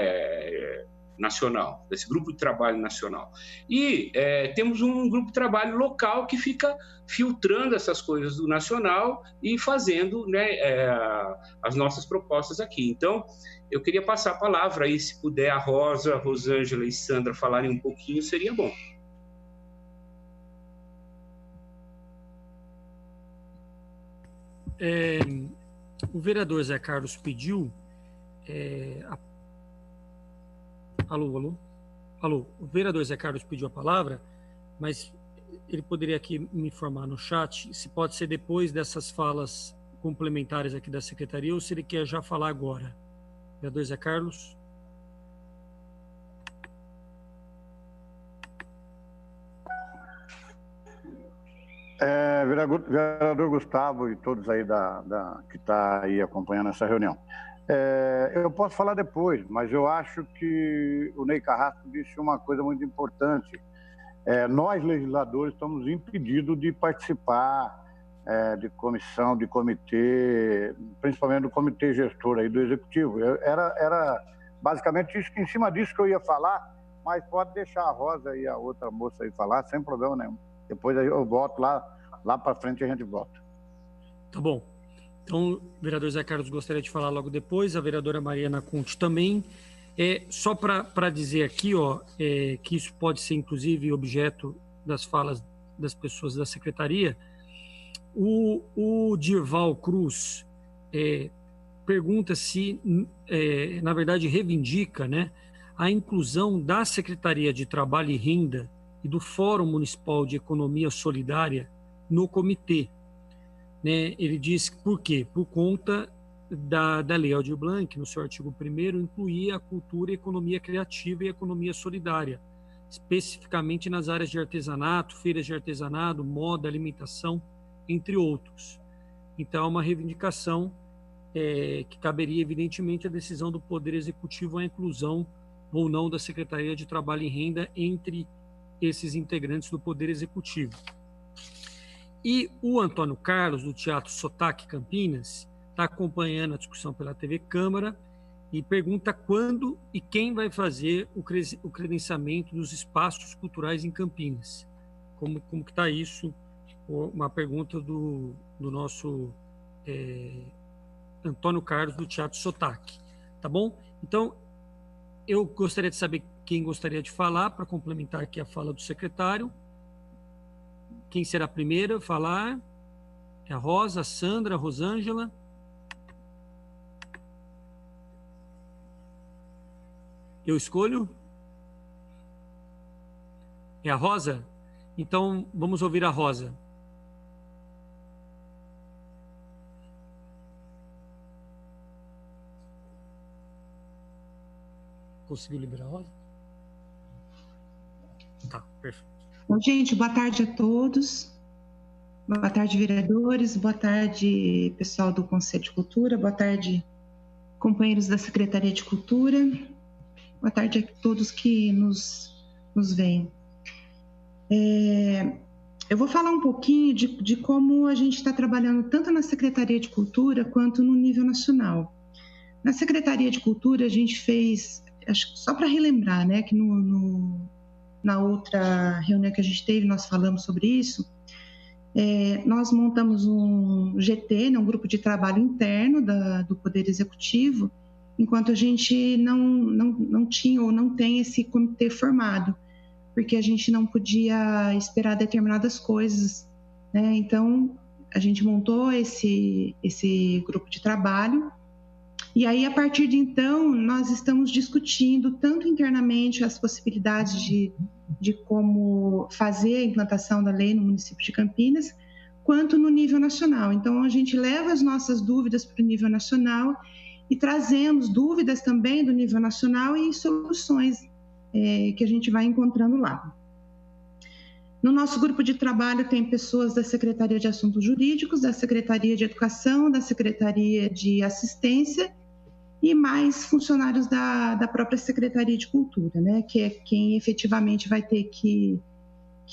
nacional, desse grupo de trabalho nacional. E temos um grupo de trabalho local que fica filtrando essas coisas do nacional e fazendo, né, as nossas propostas aqui. Então, eu queria passar a palavra aí, se puder, a Rosa, a Rosângela e Sandra falarem um pouquinho, seria bom. O vereador Zé Carlos pediu... Alô? O vereador Zé Carlos pediu a palavra, mas ele poderia aqui me informar no chat se pode ser depois dessas falas complementares aqui da secretaria ou se ele quer já falar agora. Vereador Zé Carlos. Vereador Gustavo e todos aí que está aí acompanhando essa reunião. Eu posso falar depois, mas eu acho que o Ney Carrasco disse uma coisa muito importante. Nós, legisladores, estamos impedidos de participar de comissão, de comitê, principalmente do comitê gestor aí do Executivo. Era basicamente isso, em cima disso que eu ia falar, mas pode deixar a Rosa e a outra moça aí falar, sem problema nenhum. Depois eu volto lá para frente e a gente volta. Tá bom. Então, o vereador Zé Carlos gostaria de falar logo depois, a vereadora Mariana Conte também. Só para dizer aqui, que isso pode ser, inclusive, objeto das falas das pessoas da secretaria, o Dirval Cruz pergunta se, na verdade, reivindica, né, a inclusão da Secretaria de Trabalho e Renda e do Fórum Municipal de Economia Solidária no comitê. Né? Ele diz por quê? Por conta da Lei Aldir Blanc, no seu artigo 1º, incluía a cultura, a economia criativa e a economia solidária, especificamente nas áreas de artesanato, feiras de artesanato, moda, alimentação, entre outros. Então, é uma reivindicação que caberia, evidentemente, a decisão do Poder Executivo à inclusão ou não da Secretaria de Trabalho e Renda entre esses integrantes do Poder Executivo. E o Antônio Carlos, do Teatro Sotaque Campinas, está acompanhando a discussão pela TV Câmara e pergunta quando e quem vai fazer o credenciamento dos espaços culturais em Campinas. Como que está isso? Uma pergunta do nosso Antônio Carlos, do Teatro Sotaque. Tá bom? Então, eu gostaria de saber quem gostaria de falar, para complementar aqui a fala do secretário. Quem será a primeira a falar? É a Rosa, a Sandra, a Rosângela. Eu escolho? É a Rosa? Então, vamos ouvir a Rosa. Conseguiu liberar a Rosa? Tá, perfeito. Bom, gente, boa tarde a todos. Boa tarde, vereadores. Boa tarde, pessoal do Conselho de Cultura. Boa tarde, companheiros da Secretaria de Cultura. Boa tarde a todos que nos veem. Eu vou falar um pouquinho de como a gente está trabalhando tanto na Secretaria de Cultura quanto no nível nacional. Na Secretaria de Cultura, a gente fez, só para relembrar, né, que na outra reunião que a gente teve, nós falamos sobre isso, nós montamos um GT, né, um grupo de trabalho interno do Poder Executivo, enquanto a gente não tinha ou não tem esse comitê formado, porque a gente não podia esperar determinadas coisas, né? Então, a gente montou esse grupo de trabalho, e aí, a partir de então, nós estamos discutindo tanto internamente as possibilidades de como fazer a implantação da lei no município de Campinas, quanto no nível nacional. Então, a gente leva as nossas dúvidas para o nível nacional e trazemos dúvidas também do nível nacional e soluções que a gente vai encontrando lá. No nosso grupo de trabalho tem pessoas da Secretaria de Assuntos Jurídicos, da Secretaria de Educação, da Secretaria de Assistência e mais funcionários da própria Secretaria de Cultura, né, que é quem efetivamente vai ter que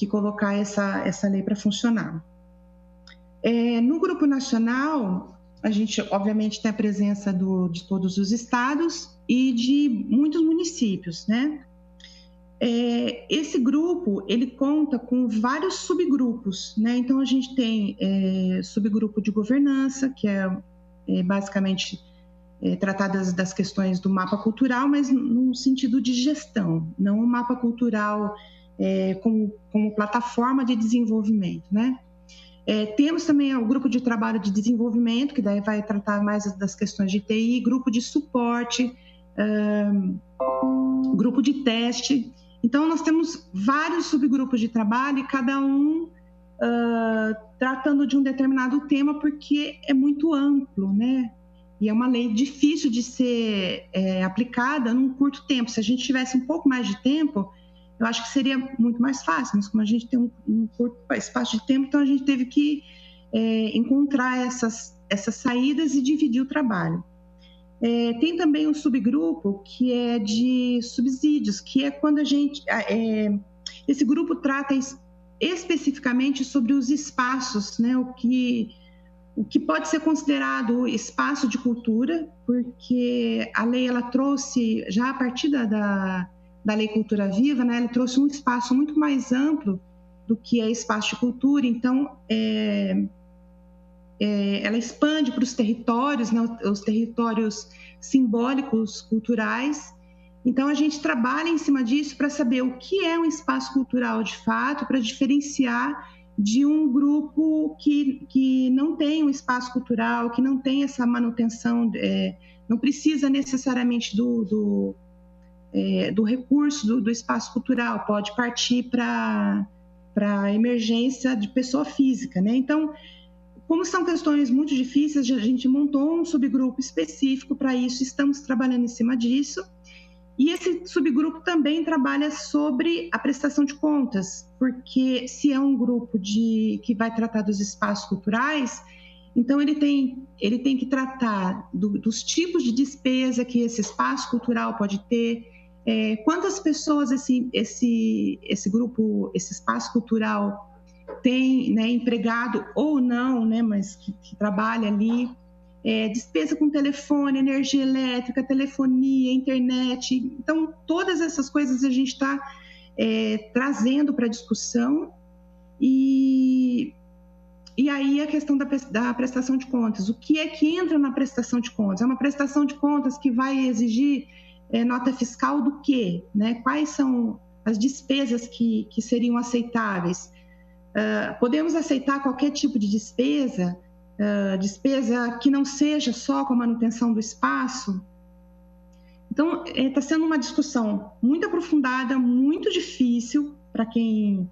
colocar essa lei para funcionar. No grupo nacional, a gente, obviamente, tem a presença de todos os estados e de muitos municípios, né? Esse grupo, ele conta com vários subgrupos, né? Então, a gente tem subgrupo de governança, que é basicamente tratar das questões do mapa cultural, mas no sentido de gestão, não o mapa cultural como plataforma de desenvolvimento, né? Temos também o grupo de trabalho de desenvolvimento, que daí vai tratar mais das questões de TI, grupo de suporte, grupo de teste. Então, nós temos vários subgrupos de trabalho e cada um tratando de um determinado tema, porque é muito amplo, né? E é uma lei difícil de ser aplicada num curto tempo. Se a gente tivesse um pouco mais de tempo, eu acho que seria muito mais fácil, mas como a gente tem um curto espaço de tempo, então a gente teve que encontrar essas saídas e dividir o trabalho. Tem também um subgrupo que é de subsídios, que é quando a gente... esse grupo trata especificamente sobre os espaços, né? O que pode ser considerado espaço de cultura, porque a lei ela trouxe, já a partir da Lei Cultura Viva, né, ela trouxe um espaço muito mais amplo do que é espaço de cultura, então ela expande para os territórios, né, os territórios simbólicos, culturais. Então, a gente trabalha em cima disso para saber o que é um espaço cultural de fato, para diferenciar de um grupo que não tem um espaço cultural, que não tem essa manutenção, não precisa necessariamente do recurso do espaço cultural, pode partir para a emergência de pessoa física, né? Então, como são questões muito difíceis, a gente montou um subgrupo específico para isso, estamos trabalhando em cima disso. E esse subgrupo também trabalha sobre a prestação de contas, porque se é um grupo que vai tratar dos espaços culturais, então ele tem que tratar dos tipos de despesa que esse espaço cultural pode ter, quantas pessoas esse grupo, esse espaço cultural tem, né, empregado ou não, né, mas que trabalha ali, despesa com telefone, energia elétrica, telefonia, internet. Então, todas essas coisas a gente está trazendo para a discussão e aí a questão da prestação de contas. O que é que entra na prestação de contas? É uma prestação de contas que vai exigir nota fiscal do quê? Né? Quais são as despesas que seriam aceitáveis? Podemos aceitar qualquer tipo de despesa que não seja só com a manutenção do espaço? Então, está sendo uma discussão muito aprofundada, muito difícil para quem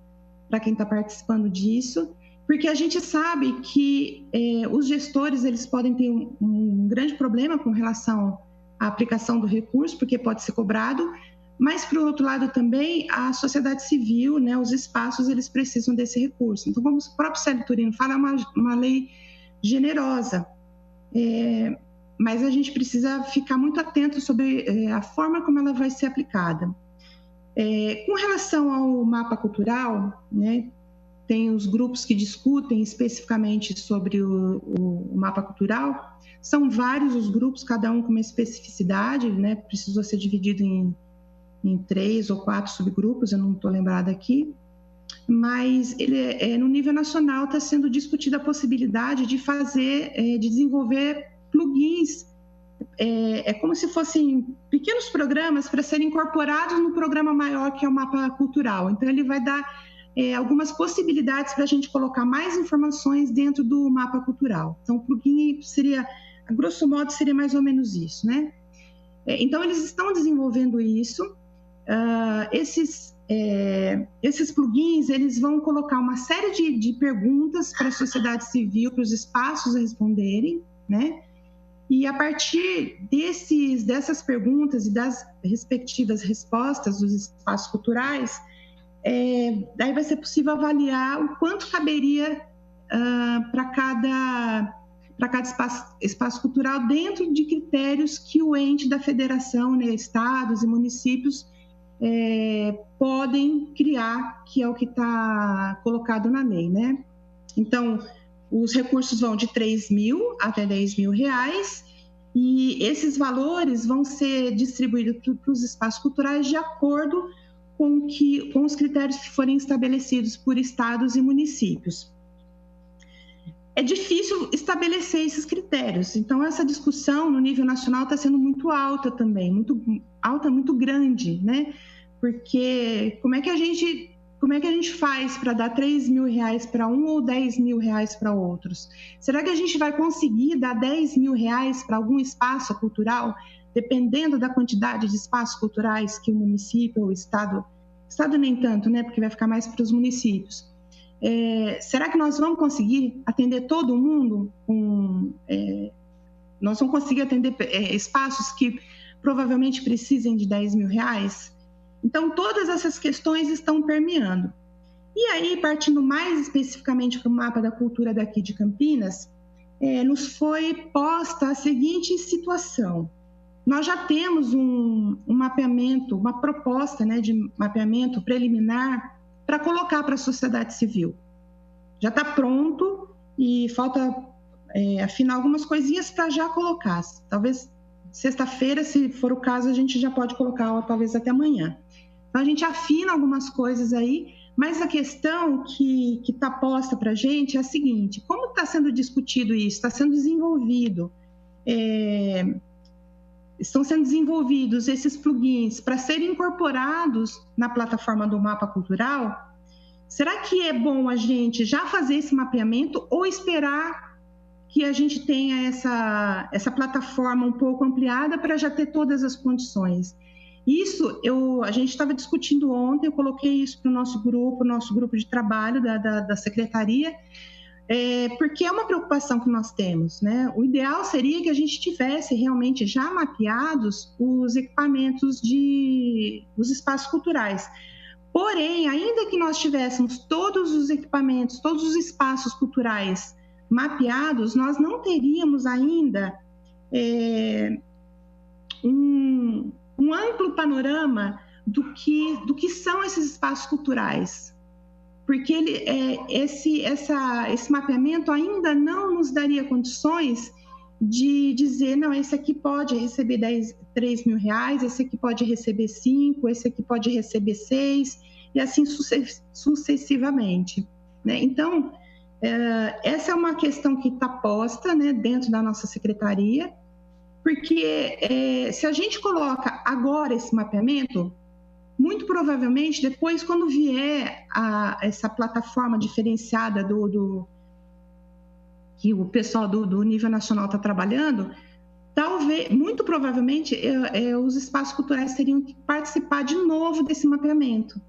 está participando disso, porque a gente sabe que os gestores eles podem ter um grande problema com relação à aplicação do recurso, porque pode ser cobrado, mas, por outro lado, também a sociedade civil, né, os espaços, eles precisam desse recurso. Então, como o próprio Célio Turino fala, é uma lei generosa, mas a gente precisa ficar muito atento sobre a forma como ela vai ser aplicada. Com relação ao mapa cultural, né, tem os grupos que discutem especificamente sobre o mapa cultural, são vários os grupos, cada um com uma especificidade, né, precisou ser dividido em 3 ou 4 subgrupos, eu não estou lembrada aqui, mas no nível nacional está sendo discutida a possibilidade de de desenvolver plugins, como se fossem pequenos programas para serem incorporados no programa maior que é o mapa cultural. Então, ele vai dar algumas possibilidades para a gente colocar mais informações dentro do mapa cultural. Então, o plugin seria, a grosso modo, seria mais ou menos isso, né? Então, eles estão desenvolvendo isso. Esses plugins, eles vão colocar uma série de perguntas para a sociedade civil, para os espaços responderem, né? E a partir dessas perguntas e das respectivas respostas dos espaços culturais, daí vai ser possível avaliar o quanto caberia para cada espaço cultural dentro de critérios que o ente da federação, né, estados e municípios podem criar, que é o que está colocado na lei, né? Então, os recursos vão de 3 mil até 10 mil reais, e esses valores vão ser distribuídos para os espaços culturais de acordo com os critérios que forem estabelecidos por estados e municípios. É difícil estabelecer esses critérios, então essa discussão no nível nacional está sendo muito alta também, muito grande, né? Porque como é que a gente faz para dar 3 mil reais para um ou 10 mil reais para outros? Será que a gente vai conseguir dar 10 mil reais para algum espaço cultural, dependendo da quantidade de espaços culturais que o município ou o estado nem tanto, né? Porque vai ficar mais para os municípios. Será que nós vamos conseguir atender todo mundo? Nós vamos conseguir atender espaços que provavelmente precisem de 10 mil reais? Então, todas essas questões estão permeando. E aí, partindo mais especificamente para o mapa da cultura daqui de Campinas, nos foi posta a seguinte situação. Nós já temos um mapeamento, uma proposta, né, de mapeamento preliminar para colocar para a sociedade civil. Já está pronto e falta afinar algumas coisinhas para já colocar. Talvez sexta-feira, se for o caso, a gente já pode colocar, ou talvez até amanhã. Então, a gente afina algumas coisas aí, mas a questão que está posta para a gente é a seguinte: como está sendo discutido isso? Está sendo desenvolvido. Estão sendo desenvolvidos esses plugins para serem incorporados na plataforma do Mapa Cultural. Será que é bom a gente já fazer esse mapeamento ou esperar que a gente tenha essa plataforma um pouco ampliada para já ter todas as condições? Isso a gente estava discutindo ontem, eu coloquei isso para o nosso grupo de trabalho da secretaria, porque é uma preocupação que nós temos, né? O ideal seria que a gente tivesse realmente já mapeados os equipamentos dos espaços culturais. Porém, ainda que nós tivéssemos todos os equipamentos, todos os espaços culturais mapeados, nós não teríamos ainda um amplo panorama do que são esses espaços culturais. Porque esse mapeamento ainda não nos daria condições de dizer, não, esse aqui pode receber 3 mil reais, esse aqui pode receber 5, esse aqui pode receber 6, e assim sucessivamente, né? Então, essa é uma questão que está posta, né, dentro da nossa secretaria, porque se a gente coloca agora esse mapeamento, muito provavelmente, depois, quando vier essa plataforma diferenciada que o pessoal do nível nacional está trabalhando, muito provavelmente, os espaços culturais teriam que participar de novo desse mapeamento,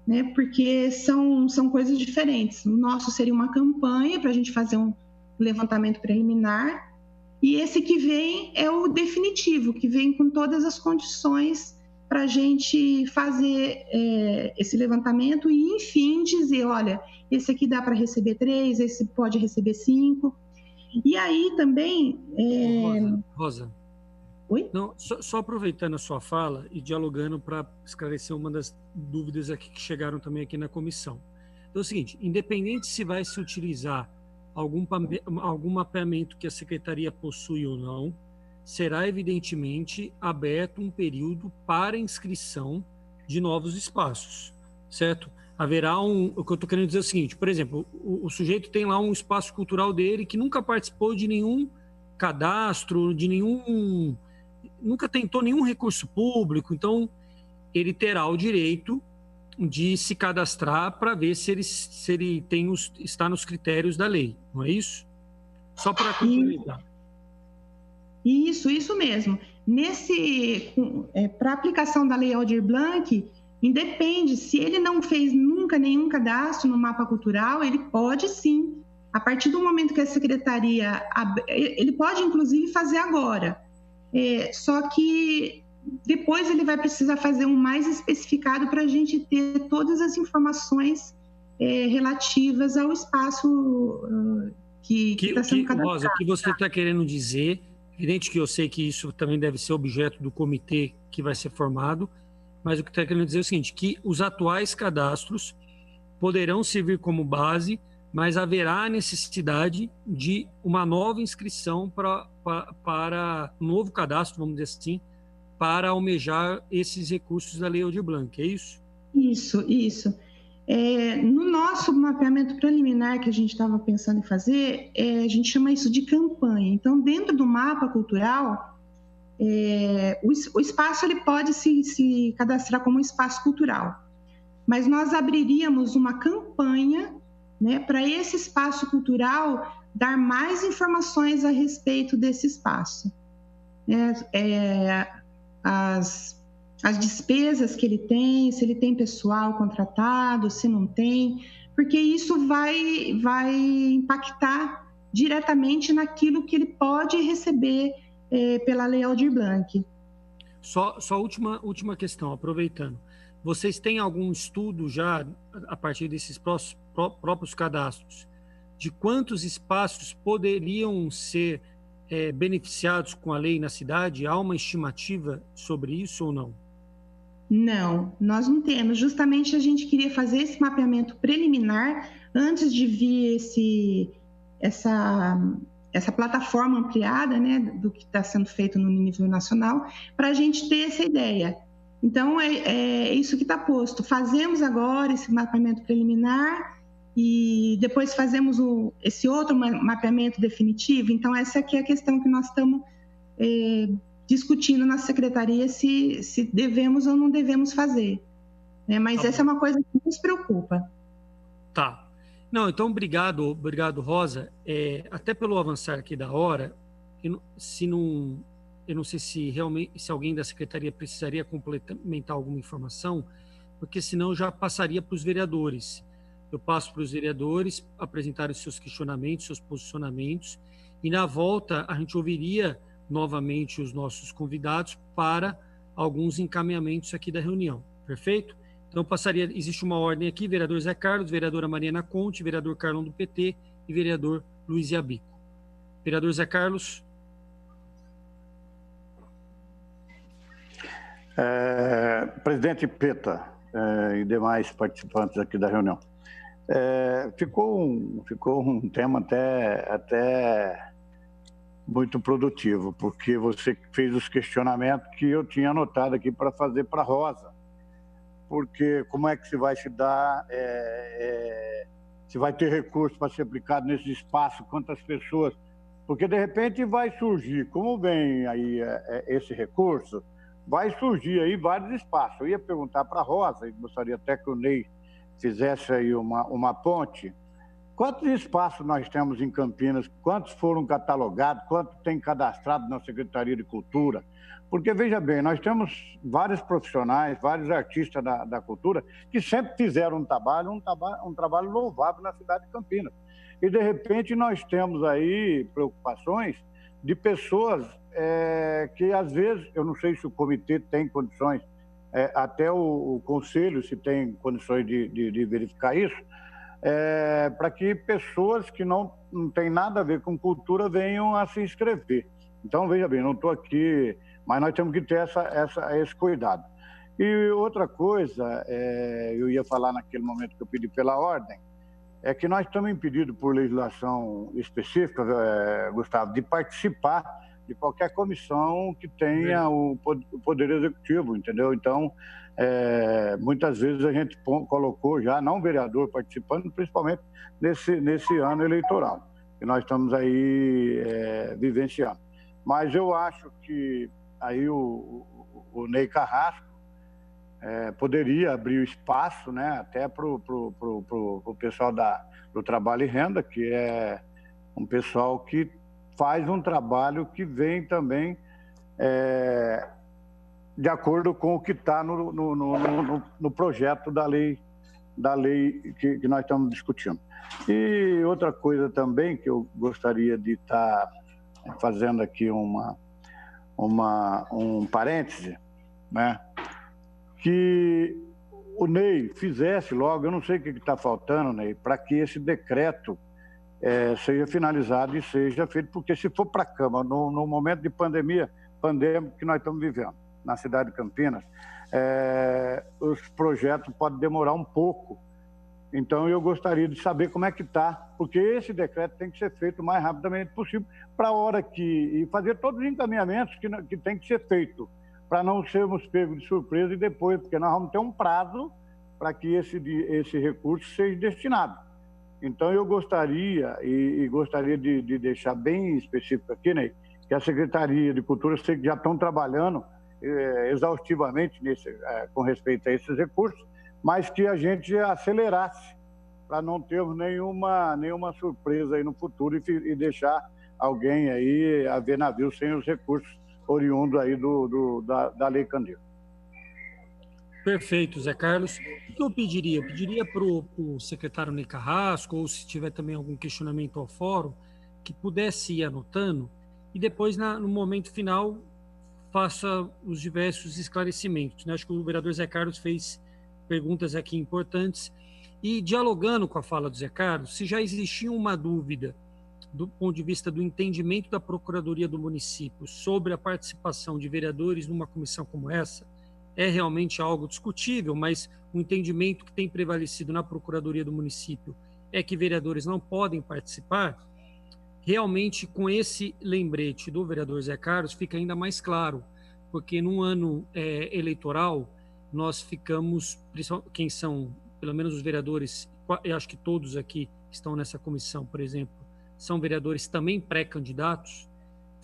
né? Porque são coisas diferentes. O nosso seria uma campanha para a gente fazer um levantamento preliminar, e esse que vem é o definitivo, que vem com todas as condições para a gente fazer esse levantamento e, enfim, dizer, olha, esse aqui dá para receber 3, esse pode receber 5. E aí também... Rosa. Oi? Não, só aproveitando a sua fala e dialogando para esclarecer uma das dúvidas aqui que chegaram também aqui na comissão. Então é o seguinte, independente se vai se utilizar algum mapeamento que a secretaria possui ou não, será evidentemente aberto um período para inscrição de novos espaços, certo? Haverá o que eu estou querendo dizer é o seguinte, por exemplo, o sujeito tem lá um espaço cultural dele que nunca participou de nenhum cadastro, nunca tentou nenhum recurso público, então ele terá o direito de se cadastrar para ver se ele está nos critérios da lei, não é isso? Só para complementar. Isso mesmo. Para a aplicação da Lei Aldir Blanc, independe, se ele não fez nunca nenhum cadastro no mapa cultural, ele pode sim. A partir do momento que a secretaria... Ele pode, inclusive, fazer agora. Só que depois ele vai precisar fazer um mais especificado para a gente ter todas as informações relativas ao espaço que está sendo cadastrado. Rosa, o que você está querendo dizer... Evidente que eu sei que isso também deve ser objeto do comitê que vai ser formado, mas o que está querendo dizer é o seguinte, que os atuais cadastros poderão servir como base, mas haverá necessidade de uma nova inscrição para um novo cadastro, vamos dizer assim, para almejar esses recursos da Lei Aldir Blanc, é isso? Isso. No nosso mapeamento preliminar que a gente estava pensando em fazer, a gente chama isso de campanha. Então, dentro do mapa cultural, o espaço ele pode se cadastrar como um espaço cultural, mas nós abriríamos uma campanha, né, para esse espaço cultural dar mais informações a respeito desse espaço. As despesas que ele tem, se ele tem pessoal contratado, se não tem, porque isso vai impactar diretamente naquilo que ele pode receber pela Lei Aldir Blanc. Só última questão, aproveitando. Vocês têm algum estudo já, a partir desses próprios cadastros, de quantos espaços poderiam ser beneficiados com a lei na cidade? Há uma estimativa sobre isso ou não? Não, nós não temos. Justamente a gente queria fazer esse mapeamento preliminar antes de vir essa plataforma ampliada, né, do que está sendo feito no nível nacional, para a gente ter essa ideia. Então, é isso que está posto. Fazemos agora esse mapeamento preliminar e depois fazemos esse outro mapeamento definitivo. Então, essa aqui é a questão que nós estamos discutindo na secretaria, se devemos ou não devemos fazer. Mas essa é uma coisa que nos preocupa. Tá. Não, então, obrigado, Rosa. Até pelo avançar aqui da hora, eu não sei se realmente, se alguém da secretaria precisaria complementar alguma informação, porque senão já passaria para os vereadores. Eu passo para os vereadores apresentarem seus questionamentos, seus posicionamentos, e na volta a gente ouviria novamente os nossos convidados para alguns encaminhamentos aqui da reunião. Perfeito? Então existe uma ordem aqui: vereador Zé Carlos, vereadora Mariana Conte, vereador Carlão do PT e vereador Luiz Iabico. Vereador Zé Carlos. Presidente Peta e demais participantes aqui da reunião, ficou um tema até muito produtivo, porque você fez os questionamentos que eu tinha anotado aqui para fazer para a Rosa, porque como é que se vai se dar, se vai ter recurso para ser aplicado nesse espaço, quantas pessoas, porque de repente vai surgir, como vem aí esse recurso, vai surgir aí vários espaços. Eu ia perguntar para a Rosa, e gostaria até que o Ney fizesse aí uma ponte. Quantos espaços nós temos em Campinas? Quantos foram catalogados? Quanto tem cadastrado na Secretaria de Cultura? Porque, veja bem, nós temos vários profissionais, vários artistas da cultura que sempre fizeram um trabalho louvável na cidade de Campinas. E, de repente, nós temos aí preocupações de pessoas que, às vezes, eu não sei se o comitê tem condições, até o conselho, se tem condições de verificar isso, para que pessoas que não têm nada a ver com cultura venham a se inscrever. Então, veja bem, não estou aqui, mas nós temos que ter esse cuidado. E outra coisa, eu ia falar naquele momento que eu pedi pela ordem, é que nós estamos impedidos por legislação específica, Gustavo, de participar de qualquer comissão que tenha o Poder Executivo, entendeu? Então, muitas vezes a gente colocou já, não vereador participando, principalmente nesse ano eleitoral, que nós estamos aí vivenciando. Mas eu acho que aí o Ney Carrasco poderia abrir o espaço, né, até para o pessoal do Trabalho e Renda, que é um pessoal que faz um trabalho que vem também de acordo com o que está no projeto da lei que nós estamos discutindo. E outra coisa também que eu gostaria de estar fazendo aqui um parêntese, né, que o Ney fizesse logo, eu não sei o que está faltando, Ney, para que esse decreto seja finalizado e seja feito, porque se for para a Câmara, no momento de pandemia que nós estamos vivendo na cidade de Campinas, os projetos podem demorar um pouco Então, eu gostaria de saber como é que está, porque esse decreto tem que ser feito o mais rapidamente possível, para a hora e fazer todos os encaminhamentos que tem que ser feito, para não sermos pegos de surpresa e depois, porque nós vamos ter um prazo para que esse recurso seja destinado. Então, eu gostaria, e gostaria de deixar bem específico aqui, né, que a Secretaria de Cultura, sei que já estão trabalhando exaustivamente com respeito a esses recursos, mas que a gente acelerasse para não termos nenhuma surpresa aí no futuro e deixar alguém aí a ver navio sem os recursos oriundos aí da Lei Candir. Perfeito, Zé Carlos. O que eu pediria? Eu pediria para o secretário Ney Carrasco, ou se tiver também algum questionamento ao fórum, que pudesse ir anotando e depois, no momento final, faça os diversos esclarecimentos, né? Acho que o vereador Zé Carlos fez perguntas aqui importantes. E dialogando com a fala do Zé Carlos, se já existia uma dúvida do ponto de vista do entendimento da Procuradoria do município sobre a participação de vereadores numa comissão como essa, é realmente algo discutível, mas o entendimento que tem prevalecido na Procuradoria do município é que vereadores não podem participar. Realmente, com esse lembrete do vereador Zé Carlos, fica ainda mais claro, porque num ano eleitoral, nós ficamos, quem são, pelo menos os vereadores, eu acho que todos aqui que estão nessa comissão, por exemplo, são vereadores também pré-candidatos,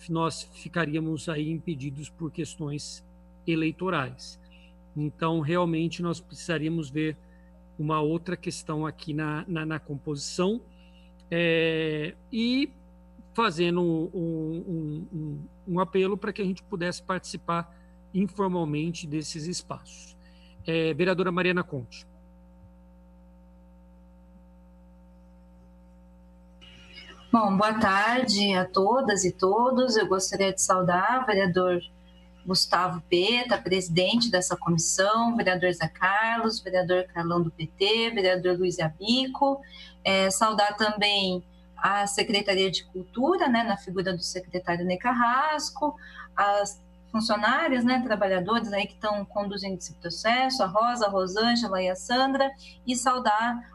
nós ficaríamos aí impedidos por questões eleitorais. Então, realmente, nós precisaríamos ver uma outra questão aqui na composição e fazendo um apelo para que a gente pudesse participar informalmente desses espaços. Vereadora Mariana Conte. Bom, boa tarde a todas e todos. Eu gostaria de saudar o vereador Gustavo Peta, presidente dessa comissão, vereador Zé Carlos, vereador Carlão do PT, vereador Luiz Abico, saudar também a Secretaria de Cultura, né, na figura do secretário Ney Carrasco, as funcionárias, né, trabalhadores aí que estão conduzindo esse processo, a Rosa, a Rosângela e a Sandra, e saudar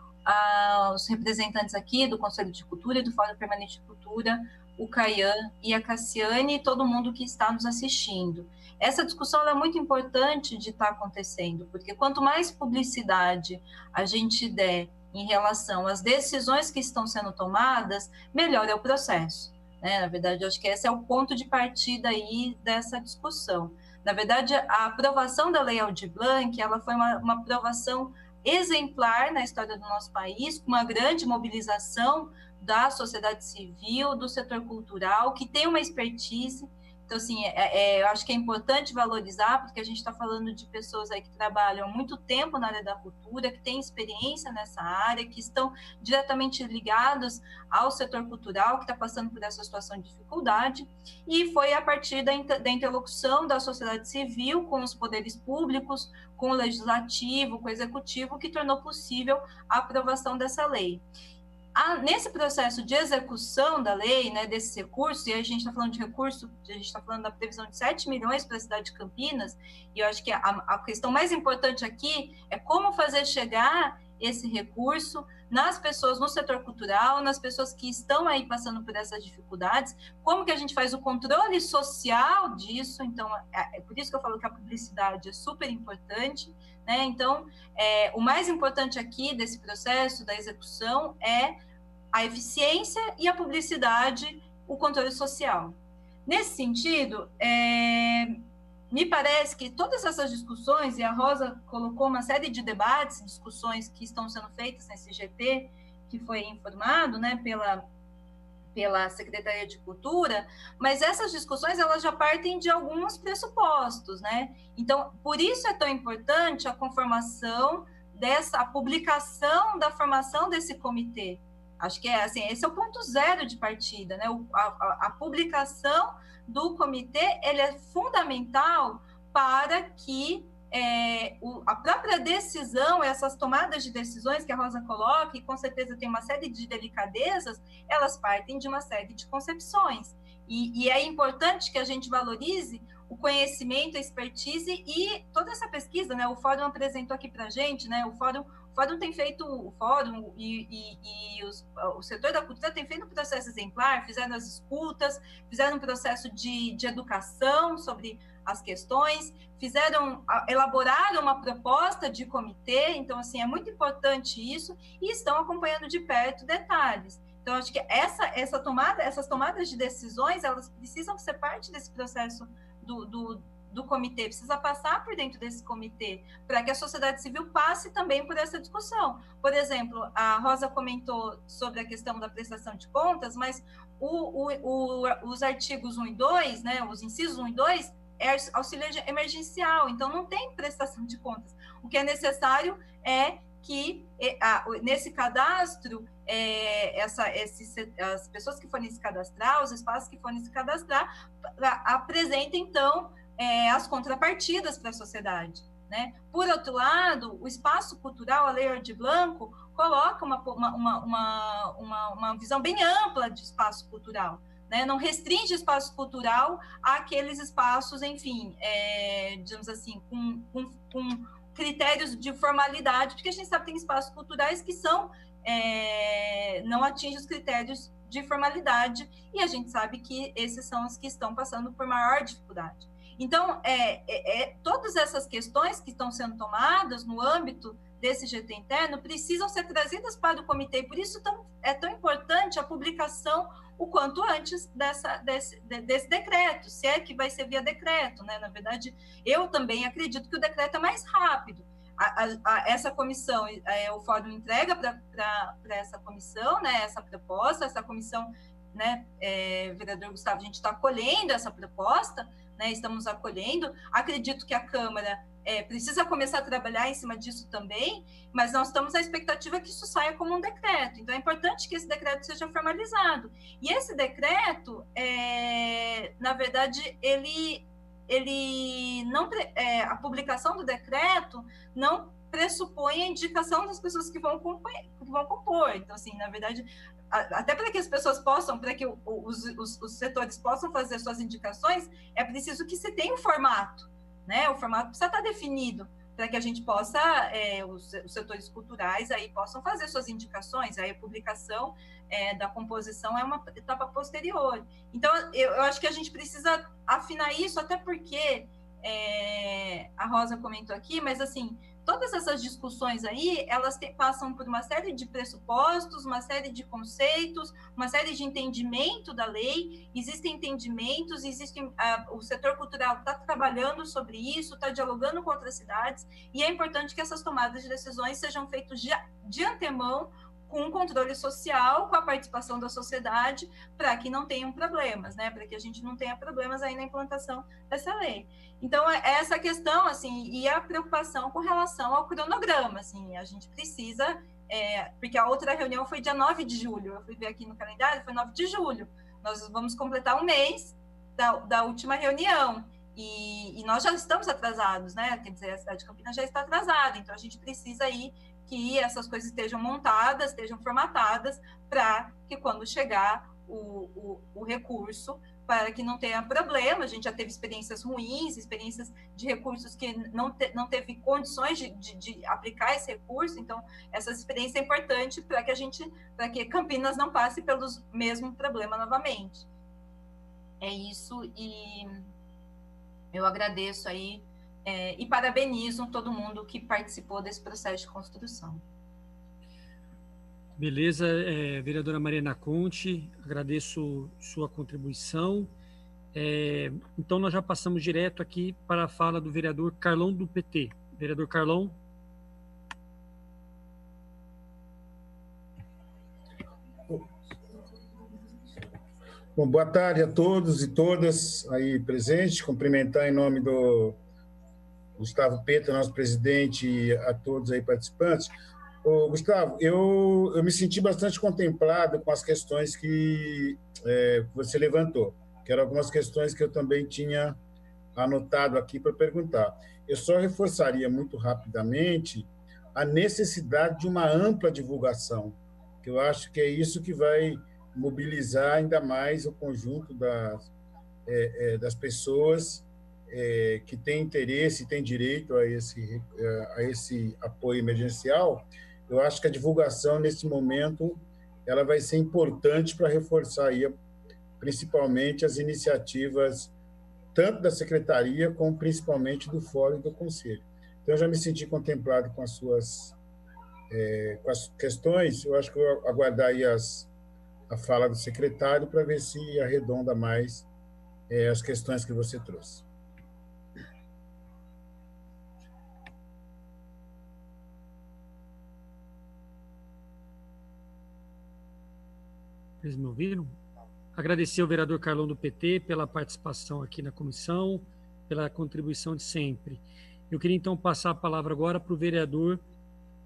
os representantes aqui do Conselho de Cultura e do Fórum Permanente de Cultura, o Caian e a Cassiane e todo mundo que está nos assistindo. Essa discussão é muito importante de estar acontecendo, porque quanto mais publicidade a gente der em relação às decisões que estão sendo tomadas, melhor é o processo. Na verdade, eu acho que esse é o ponto de partida aí dessa discussão. Na verdade, a aprovação da Lei Aldir Blanc, ela foi uma aprovação exemplar na história do nosso país, com uma grande mobilização da sociedade civil, do setor cultural, que tem uma expertise. Então, assim, eu acho que é importante valorizar, porque a gente está falando de pessoas aí que trabalham há muito tempo na área da cultura, que têm experiência nessa área, que estão diretamente ligados ao setor cultural, que está passando por essa situação de dificuldade, e foi a partir da interlocução da sociedade civil com os poderes públicos, com o legislativo, com o executivo, que tornou possível a aprovação dessa lei. Nesse processo de execução da lei, né, desses recursos, e a gente está falando de recurso, a gente está falando da previsão de 7 milhões para a cidade de Campinas, e eu acho que a questão mais importante aqui é como fazer chegar esse recurso nas pessoas no setor cultural, nas pessoas que estão aí passando por essas dificuldades, como que a gente faz o controle social disso. Então, é por isso que eu falo que a publicidade é super importante, né? Então, o mais importante aqui desse processo da execução é a eficiência e a publicidade, o controle social. Nesse sentido, me parece que todas essas discussões, e a Rosa colocou uma série de debates, discussões que estão sendo feitas nesse GT, que foi informado, né, pela Secretaria de Cultura, mas essas discussões elas já partem de alguns pressupostos, né? Então, por isso é tão importante a conformação a publicação da formação desse comitê. Acho que assim, esse é o ponto zero de partida, né? A publicação do comitê, ele é fundamental para que a própria decisão, essas tomadas de decisões que a Rosa coloca, e com certeza tem uma série de delicadezas, elas partem de uma série de concepções. E é importante que a gente valorize o conhecimento, a expertise e toda essa pesquisa, né? O Fórum apresentou aqui para a gente, né? O Fórum Fórum tem feito, o Fórum e o setor da cultura tem feito um processo exemplar, fizeram as escutas, fizeram um processo de educação sobre as questões, elaboraram uma proposta de comitê, então, assim, é muito importante isso, e estão acompanhando de perto detalhes. Então, acho que essas tomadas de decisões, elas precisam ser parte desse processo do comitê, precisa passar por dentro desse comitê, para que a sociedade civil passe também por essa discussão. Por exemplo, a Rosa comentou sobre a questão da prestação de contas, mas os artigos 1 e 2, né, os incisos 1 e 2, é auxílio emergencial, então não tem prestação de contas. O que é necessário é que, nesse cadastro, as pessoas que forem se cadastrar, os espaços que forem se cadastrar, apresentem, então, as contrapartidas para a sociedade, né? Por outro lado, o espaço cultural, a Lei Aldir Blanc, coloca uma visão bem ampla de espaço cultural, né? Não restringe espaço cultural àqueles espaços, enfim, digamos assim, com critérios de formalidade, porque a gente sabe que tem espaços culturais que não atingem os critérios de formalidade, e a gente sabe que esses são os que estão passando por maior dificuldade. Então, todas essas questões que estão sendo tomadas no âmbito desse GT interno precisam ser trazidas para o comitê, por isso é tão importante a publicação o quanto antes desse decreto, se é que vai ser via decreto, né? Na verdade, eu também acredito que o decreto é mais rápido. Essa comissão, o Fórum entrega para essa comissão, né, essa proposta, essa comissão, né, vereador Gustavo, a gente está acolhendo essa proposta, né, estamos acolhendo, acredito que a Câmara precisa começar a trabalhar em cima disso também, mas nós estamos à expectativa que isso saia como um decreto. Então, é importante que esse decreto seja formalizado. E esse decreto, na verdade, ele não, a publicação do decreto não pressupõe a indicação das pessoas que vão compor. Então, assim, na verdade, até para que as pessoas possam, para que os setores possam fazer suas indicações, é preciso que se tenha um formato, né? O formato precisa estar definido para que a gente possa, os setores culturais aí possam fazer suas indicações. Aí a publicação da composição é uma etapa posterior. Então, eu acho que a gente precisa afinar isso, até porque a Rosa comentou aqui, mas assim, todas essas discussões aí, elas passam por uma série de pressupostos, uma série de conceitos, uma série de entendimento da lei, existem entendimentos, o setor cultural está trabalhando sobre isso, está dialogando com outras cidades, e é importante que essas tomadas de decisões sejam feitas de antemão, com um controle social, com a participação da sociedade, para que não tenham problemas, né? Para que a gente não tenha problemas aí na implantação dessa lei. Então, essa questão, assim, e a preocupação com relação ao cronograma, assim, a gente precisa, porque a outra reunião foi dia 9 de julho, eu fui ver aqui no calendário, foi 9 de julho, nós vamos completar um mês da última reunião, e nós já estamos atrasados, né? Quer dizer, a cidade de Campinas já está atrasada, então a gente precisa aí que essas coisas estejam montadas, estejam formatadas, para que quando chegar o recurso, para que não tenha problema. A gente já teve experiências ruins, experiências de recursos que não teve condições de aplicar esse recurso, então essa experiência é importante para que Campinas não passe pelos mesmo problema novamente. É isso, e eu agradeço aí e parabenizo todo mundo que participou desse processo de construção. Beleza, vereadora Mariana Conte, agradeço sua contribuição. Então, nós já passamos direto aqui para a fala do vereador Carlão, do PT. Vereador Carlão. Bom, boa tarde a todos e todas aí presentes. Cumprimentar em nome do Gustavo Peta, nosso presidente, e a todos aí participantes. Ô, Gustavo, eu me senti bastante contemplado com as questões que você levantou, que eram algumas questões que eu também tinha anotado aqui para perguntar. Eu só reforçaria muito rapidamente a necessidade de uma ampla divulgação, que eu acho que é isso que vai mobilizar ainda mais o conjunto das pessoas que têm interesse e têm direito a esse apoio emergencial, eu acho que a divulgação, nesse momento, ela vai ser importante para reforçar aí, principalmente as iniciativas, tanto da Secretaria, como principalmente do Fórum e do Conselho. Então, eu já me senti contemplado com as questões. Eu acho que eu vou aguardar aí a fala do secretário para ver se arredonda mais as questões que você trouxe. Vocês me ouviram? Agradecer ao vereador Carlão do PT pela participação aqui na comissão, pela contribuição de sempre. Eu queria, então, passar a palavra agora para o vereador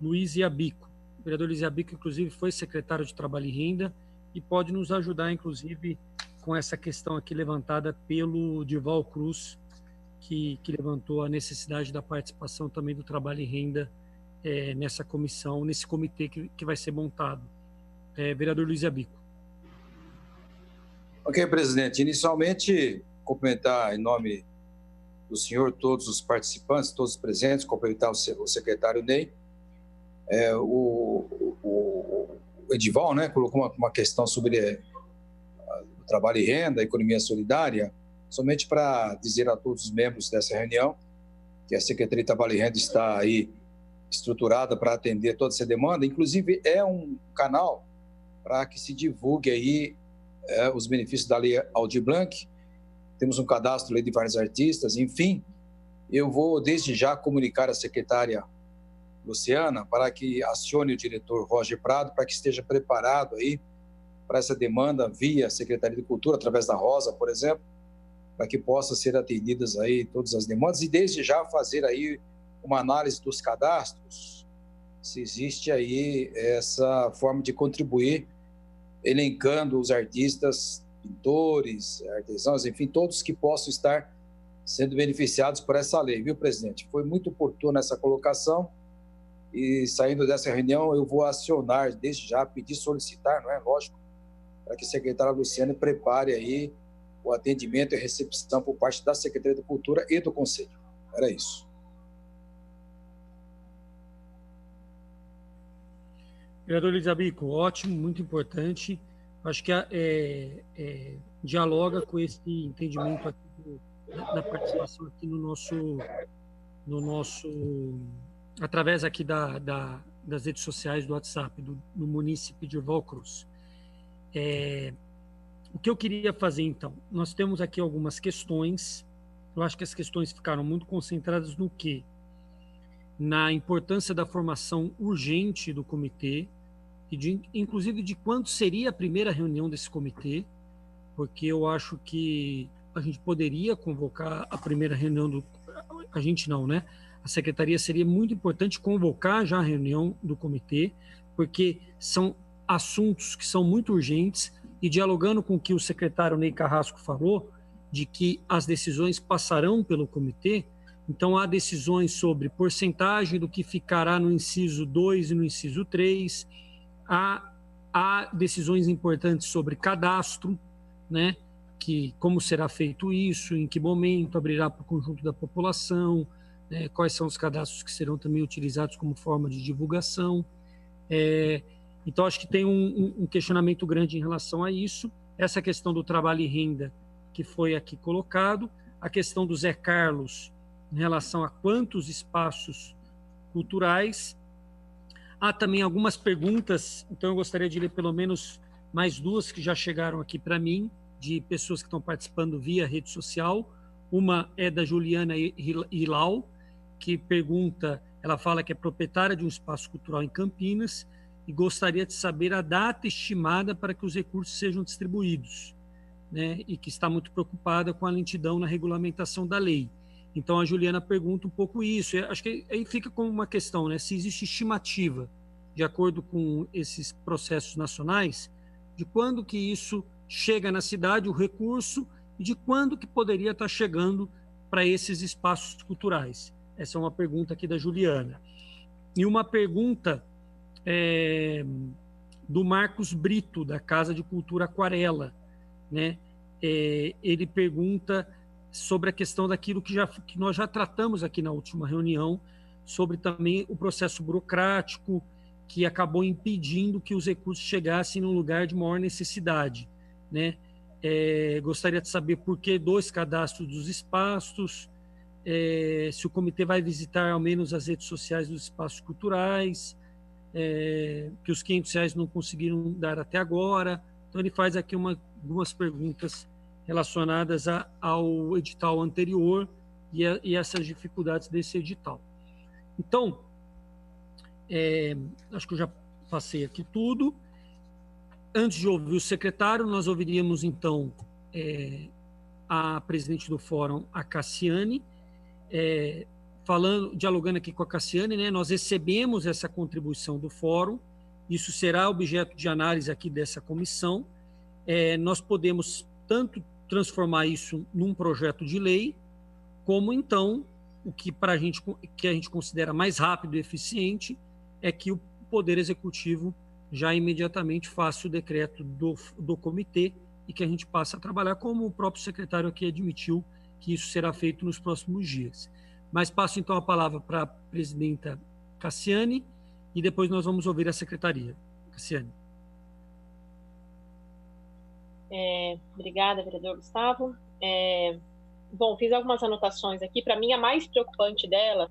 Luiz Iabico. O vereador Luiz Iabico, inclusive, foi secretário de Trabalho e Renda e pode nos ajudar, inclusive, com essa questão aqui levantada pelo Dival Cruz, que levantou a necessidade da participação também do Trabalho e Renda nessa comissão, nesse comitê que vai ser montado. Vereador Luiz Iabico. Ok, presidente. Inicialmente, cumprimentar em nome do senhor todos os participantes, todos os presentes, cumprimentar o secretário Ney. O Edival, né, colocou uma questão sobre o trabalho e renda, a economia solidária, somente para dizer a todos os membros dessa reunião que a Secretaria de Trabalho e Renda está aí estruturada para atender toda essa demanda. Inclusive, é um canal para que se divulgue aí os benefícios da Lei Aldir Blanc. Temos um cadastro de vários artistas, enfim. Eu vou, desde já, comunicar à secretária Luciana para que acione o diretor Roger Prado para que esteja preparado aí para essa demanda via Secretaria de Cultura, através da Rosa, por exemplo, para que possa ser atendidas aí todas as demandas e, desde já, fazer aí uma análise dos cadastros, se existe aí essa forma de contribuir, elencando os artistas, pintores, artesãos, enfim, todos que possam estar sendo beneficiados por essa lei, viu, presidente? Foi muito oportuna essa colocação e, saindo dessa reunião, eu vou acionar, desde já, pedir, solicitar, não é? Lógico, para que a secretária Luciana prepare aí o atendimento e recepção por parte da Secretaria de Cultura e do Conselho. Era isso. Vereador Luiz Iabico, ótimo, muito importante. Acho que dialoga com esse entendimento aqui da participação aqui no nosso através aqui das redes sociais do WhatsApp, do munícipe de Dival Cruz. O que eu queria fazer, então? Nós temos aqui algumas questões. Eu acho que as questões ficaram muito concentradas no quê? Na importância da formação urgente do comitê, e inclusive de quando seria a primeira reunião desse comitê, porque eu acho que a gente poderia convocar a primeira reunião a gente não, né? A secretaria seria muito importante convocar já a reunião do comitê, porque são assuntos que são muito urgentes, e dialogando com o que o secretário Ney Carrasco falou, de que as decisões passarão pelo comitê. Então, há decisões sobre porcentagem do que ficará no inciso 2 e no inciso 3, há decisões importantes sobre cadastro, né? Que como será feito isso, em que momento abrirá para o conjunto da população, né? Quais são os cadastros que serão também utilizados como forma de divulgação. Então, acho que tem um questionamento grande em relação a isso. Essa questão do trabalho e renda que foi aqui colocado, a questão do Zé Carlos em relação a quantos espaços culturais. Há também algumas perguntas, então eu gostaria de ler pelo menos mais duas que já chegaram aqui para mim, de pessoas que estão participando via rede social. Uma é da Juliana Hilal, que pergunta, ela fala que é proprietária de um espaço cultural em Campinas e gostaria de saber a data estimada para que os recursos sejam distribuídos, né? E que está muito preocupada com a lentidão na regulamentação da lei. Então, a Juliana pergunta um pouco isso. Acho que aí fica como uma questão, né? Se existe estimativa, de acordo com esses processos nacionais, de quando que isso chega na cidade, o recurso, e de quando que poderia estar chegando para esses espaços culturais. Essa é uma pergunta aqui da Juliana. E uma pergunta do Marcos Brito, da Casa de Cultura Aquarela, né? Ele pergunta sobre a questão daquilo que nós já tratamos aqui na última reunião, sobre também o processo burocrático, que acabou impedindo que os recursos chegassem no lugar de maior necessidade, né? Gostaria de saber por que 2 cadastros dos espaços, se o comitê vai visitar ao menos as redes sociais dos espaços culturais, que os R$500 não conseguiram dar até agora. Então, ele faz aqui algumas perguntas relacionadas ao edital anterior e essas dificuldades desse edital. Então, acho que eu já passei aqui tudo. Antes de ouvir o secretário, nós ouviríamos, então, a presidente do fórum, a Cassiane, dialogando aqui com a Cassiane, né? Nós recebemos essa contribuição do fórum, isso será objeto de análise aqui dessa comissão. Nós podemos tanto transformar isso num projeto de lei, como então, o que a gente considera mais rápido e eficiente é que o Poder Executivo já imediatamente faça o decreto do comitê e que a gente passe a trabalhar, como o próprio secretário aqui admitiu que isso será feito nos próximos dias. Mas passo então a palavra para a presidenta Cassiane e depois nós vamos ouvir a secretaria. Cassiane. Obrigada, vereador Gustavo. Bom, fiz algumas anotações aqui. Para mim, a mais preocupante dela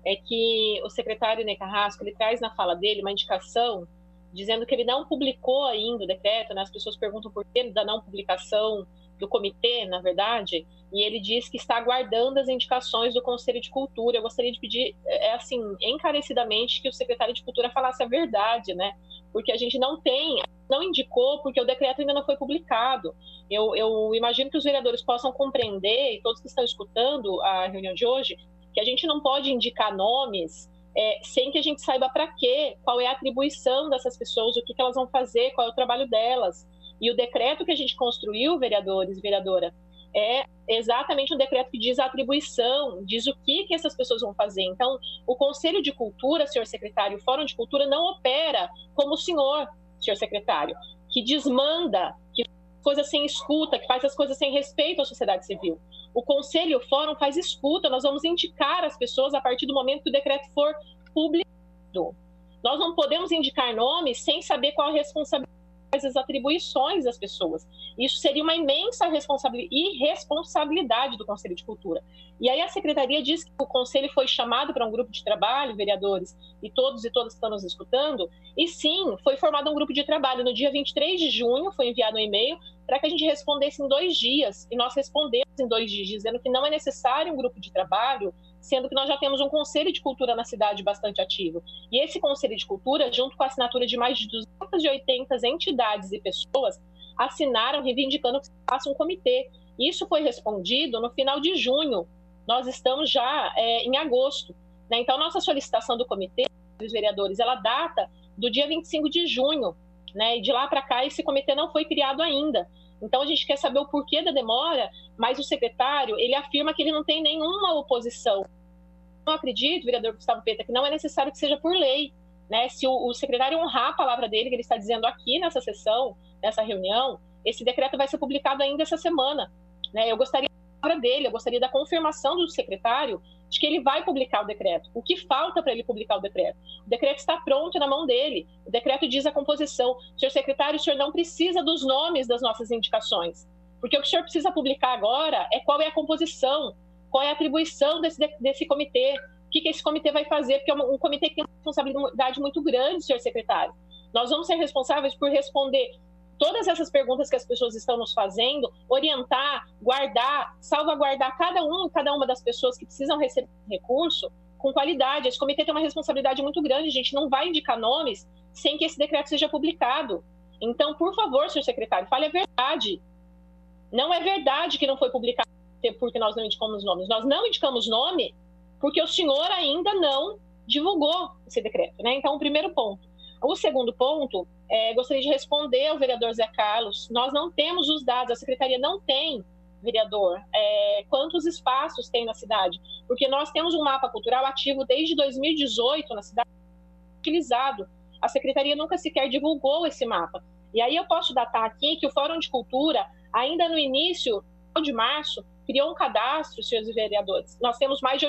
é que o secretário Ney Carrasco, ele traz na fala dele uma indicação dizendo que ele não publicou ainda o decreto, né? As pessoas perguntam por que da não publicação do comitê, na verdade, e ele diz que está aguardando as indicações do Conselho de Cultura. Eu gostaria de pedir, assim, encarecidamente, que o secretário de Cultura falasse a verdade, né? Porque a gente não indicou, porque o decreto ainda não foi publicado. Eu imagino que os vereadores possam compreender, e todos que estão escutando a reunião de hoje, que a gente não pode indicar nomes sem que a gente saiba para quê, qual é a atribuição dessas pessoas, o que elas vão fazer, qual é o trabalho delas. E o decreto que a gente construiu, vereadores e vereadora, é exatamente um decreto que diz a atribuição, diz o que essas pessoas vão fazer. Então, o Conselho de Cultura, senhor secretário, o Fórum de Cultura não opera como o senhor secretário, que desmanda, que faz coisas sem escuta, que faz as coisas sem respeito à sociedade civil. O Conselho e o Fórum faz escuta, nós vamos indicar as pessoas a partir do momento que o decreto for publicado. Nós não podemos indicar nomes sem saber qual a responsabilidade, as atribuições das pessoas. Isso seria uma imensa irresponsabilidade do Conselho de Cultura. E aí a Secretaria diz que o Conselho foi chamado para um grupo de trabalho, vereadores e todos e todas que estão nos escutando, e sim, foi formado um grupo de trabalho. No dia 23 de junho foi enviado um e-mail para que a gente respondesse em 2 dias, e nós respondemos em 2 dias, dizendo que não é necessário um grupo de trabalho, sendo que nós já temos um Conselho de Cultura na cidade bastante ativo. E esse Conselho de Cultura, junto com a assinatura de mais de 280 entidades e pessoas, assinaram reivindicando que se faça um comitê. Isso foi respondido no final de junho. Nós estamos já em agosto, né? Então, nossa solicitação do comitê, dos vereadores, ela data do dia 25 de junho, né? E de lá para cá, esse comitê não foi criado ainda. Então, a gente quer saber o porquê da demora, mas o secretário, ele afirma que ele não tem nenhuma oposição. Eu acredito, vereador Gustavo Peta, que não é necessário que seja por lei, né? Se o secretário honrar a palavra dele, que ele está dizendo aqui nessa sessão, nessa reunião, esse decreto vai ser publicado ainda essa semana, né? Eu gostaria da palavra dele, eu gostaria da confirmação do secretário de que ele vai publicar o decreto. O que falta para ele publicar o decreto? O decreto está pronto na mão dele. O decreto diz a composição. Senhor secretário, o senhor não precisa dos nomes das nossas indicações, porque o que o senhor precisa publicar agora é qual é a composição, qual é a atribuição desse comitê, o que esse comitê vai fazer, porque é um comitê que tem uma responsabilidade muito grande, senhor secretário. Nós vamos ser responsáveis por responder todas essas perguntas que as pessoas estão nos fazendo, orientar, guardar, salvaguardar cada uma das pessoas que precisam receber recurso com qualidade. Esse comitê tem uma responsabilidade muito grande, a gente não vai indicar nomes sem que esse decreto seja publicado. Então, por favor, senhor secretário, fale a verdade. Não é verdade que não foi publicado porque nós não indicamos nomes. Nós não indicamos nome porque o senhor ainda não divulgou esse decreto, né? Então, o primeiro ponto. O segundo ponto, gostaria de responder ao vereador Zé Carlos. Nós não temos os dados, a secretaria não tem, vereador, quantos espaços tem na cidade, porque nós temos um mapa cultural ativo desde 2018 na cidade, utilizado. A secretaria nunca sequer divulgou esse mapa. E aí eu posso datar aqui que o Fórum de Cultura, ainda no início de março, criou um cadastro, senhores vereadores. Nós temos mais de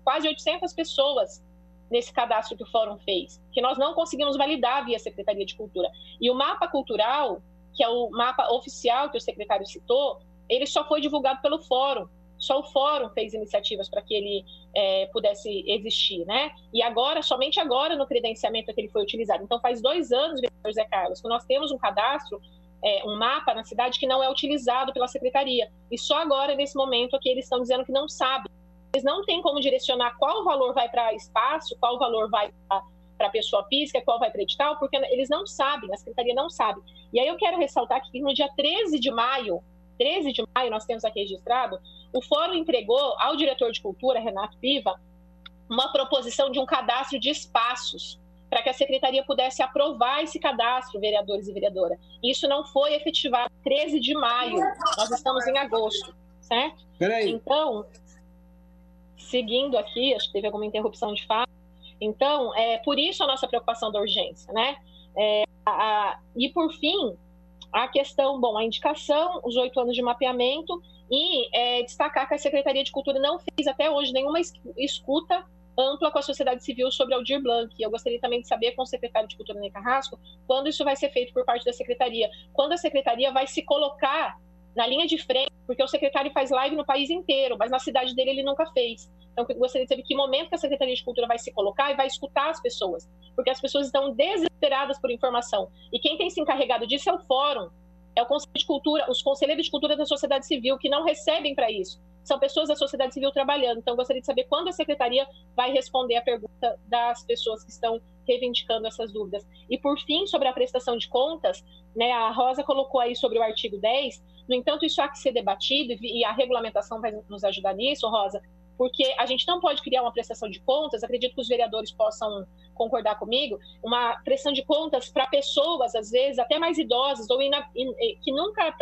quase 800 pessoas nesse cadastro que o Fórum fez, que nós não conseguimos validar via Secretaria de Cultura. E o mapa cultural, que é o mapa oficial que o secretário citou, ele só foi divulgado pelo Fórum. Só o Fórum fez iniciativas para que ele pudesse existir, né? E agora, somente agora, no credenciamento é que ele foi utilizado. Então, faz 2 anos, vereador Zé Carlos, que nós temos um cadastro, um mapa na cidade que não é utilizado pela Secretaria. E só agora, nesse momento, aqui eles estão dizendo que não sabem. Eles não têm como direcionar qual valor vai para espaço, qual valor vai para pessoa física, qual vai para edital, porque eles não sabem, a Secretaria não sabe. E aí eu quero ressaltar que no dia 13 de maio, nós temos aqui registrado, o Fórum entregou ao diretor de Cultura, Renato Piva, uma proposição de um cadastro de espaços, para que a Secretaria pudesse aprovar esse cadastro, vereadores e vereadora. Isso não foi efetivado 13 de maio, nós estamos em agosto, certo? Então, seguindo aqui, acho que teve alguma interrupção de fala, então, por isso a nossa preocupação da urgência, né? E, por fim, a questão, a indicação, os 8 anos de mapeamento e destacar que a Secretaria de Cultura não fez até hoje nenhuma escuta ampla com a sociedade civil sobre Aldir Blanc. Eu gostaria também de saber com o secretário de Cultura, Ney Carrasco, quando isso vai ser feito por parte da Secretaria, quando a Secretaria vai se colocar na linha de frente, porque o secretário faz live no país inteiro, mas na cidade dele ele nunca fez. Então, eu gostaria de saber que momento que a Secretaria de Cultura vai se colocar e vai escutar as pessoas, porque as pessoas estão desesperadas por informação. E quem tem se encarregado disso é o Fórum, é o Conselho de Cultura, os conselheiros de cultura da sociedade civil, que não recebem para isso. São pessoas da sociedade civil trabalhando. Então, eu gostaria de saber quando a Secretaria vai responder a pergunta das pessoas que estão reivindicando essas dúvidas. E, por fim, sobre a prestação de contas, né, a Rosa colocou aí sobre o artigo 10, no entanto, isso há que ser debatido e a regulamentação vai nos ajudar nisso, Rosa, porque a gente não pode criar uma prestação de contas, acredito que os vereadores possam concordar comigo, uma prestação de contas para pessoas, às vezes, até mais idosas, ou que nunca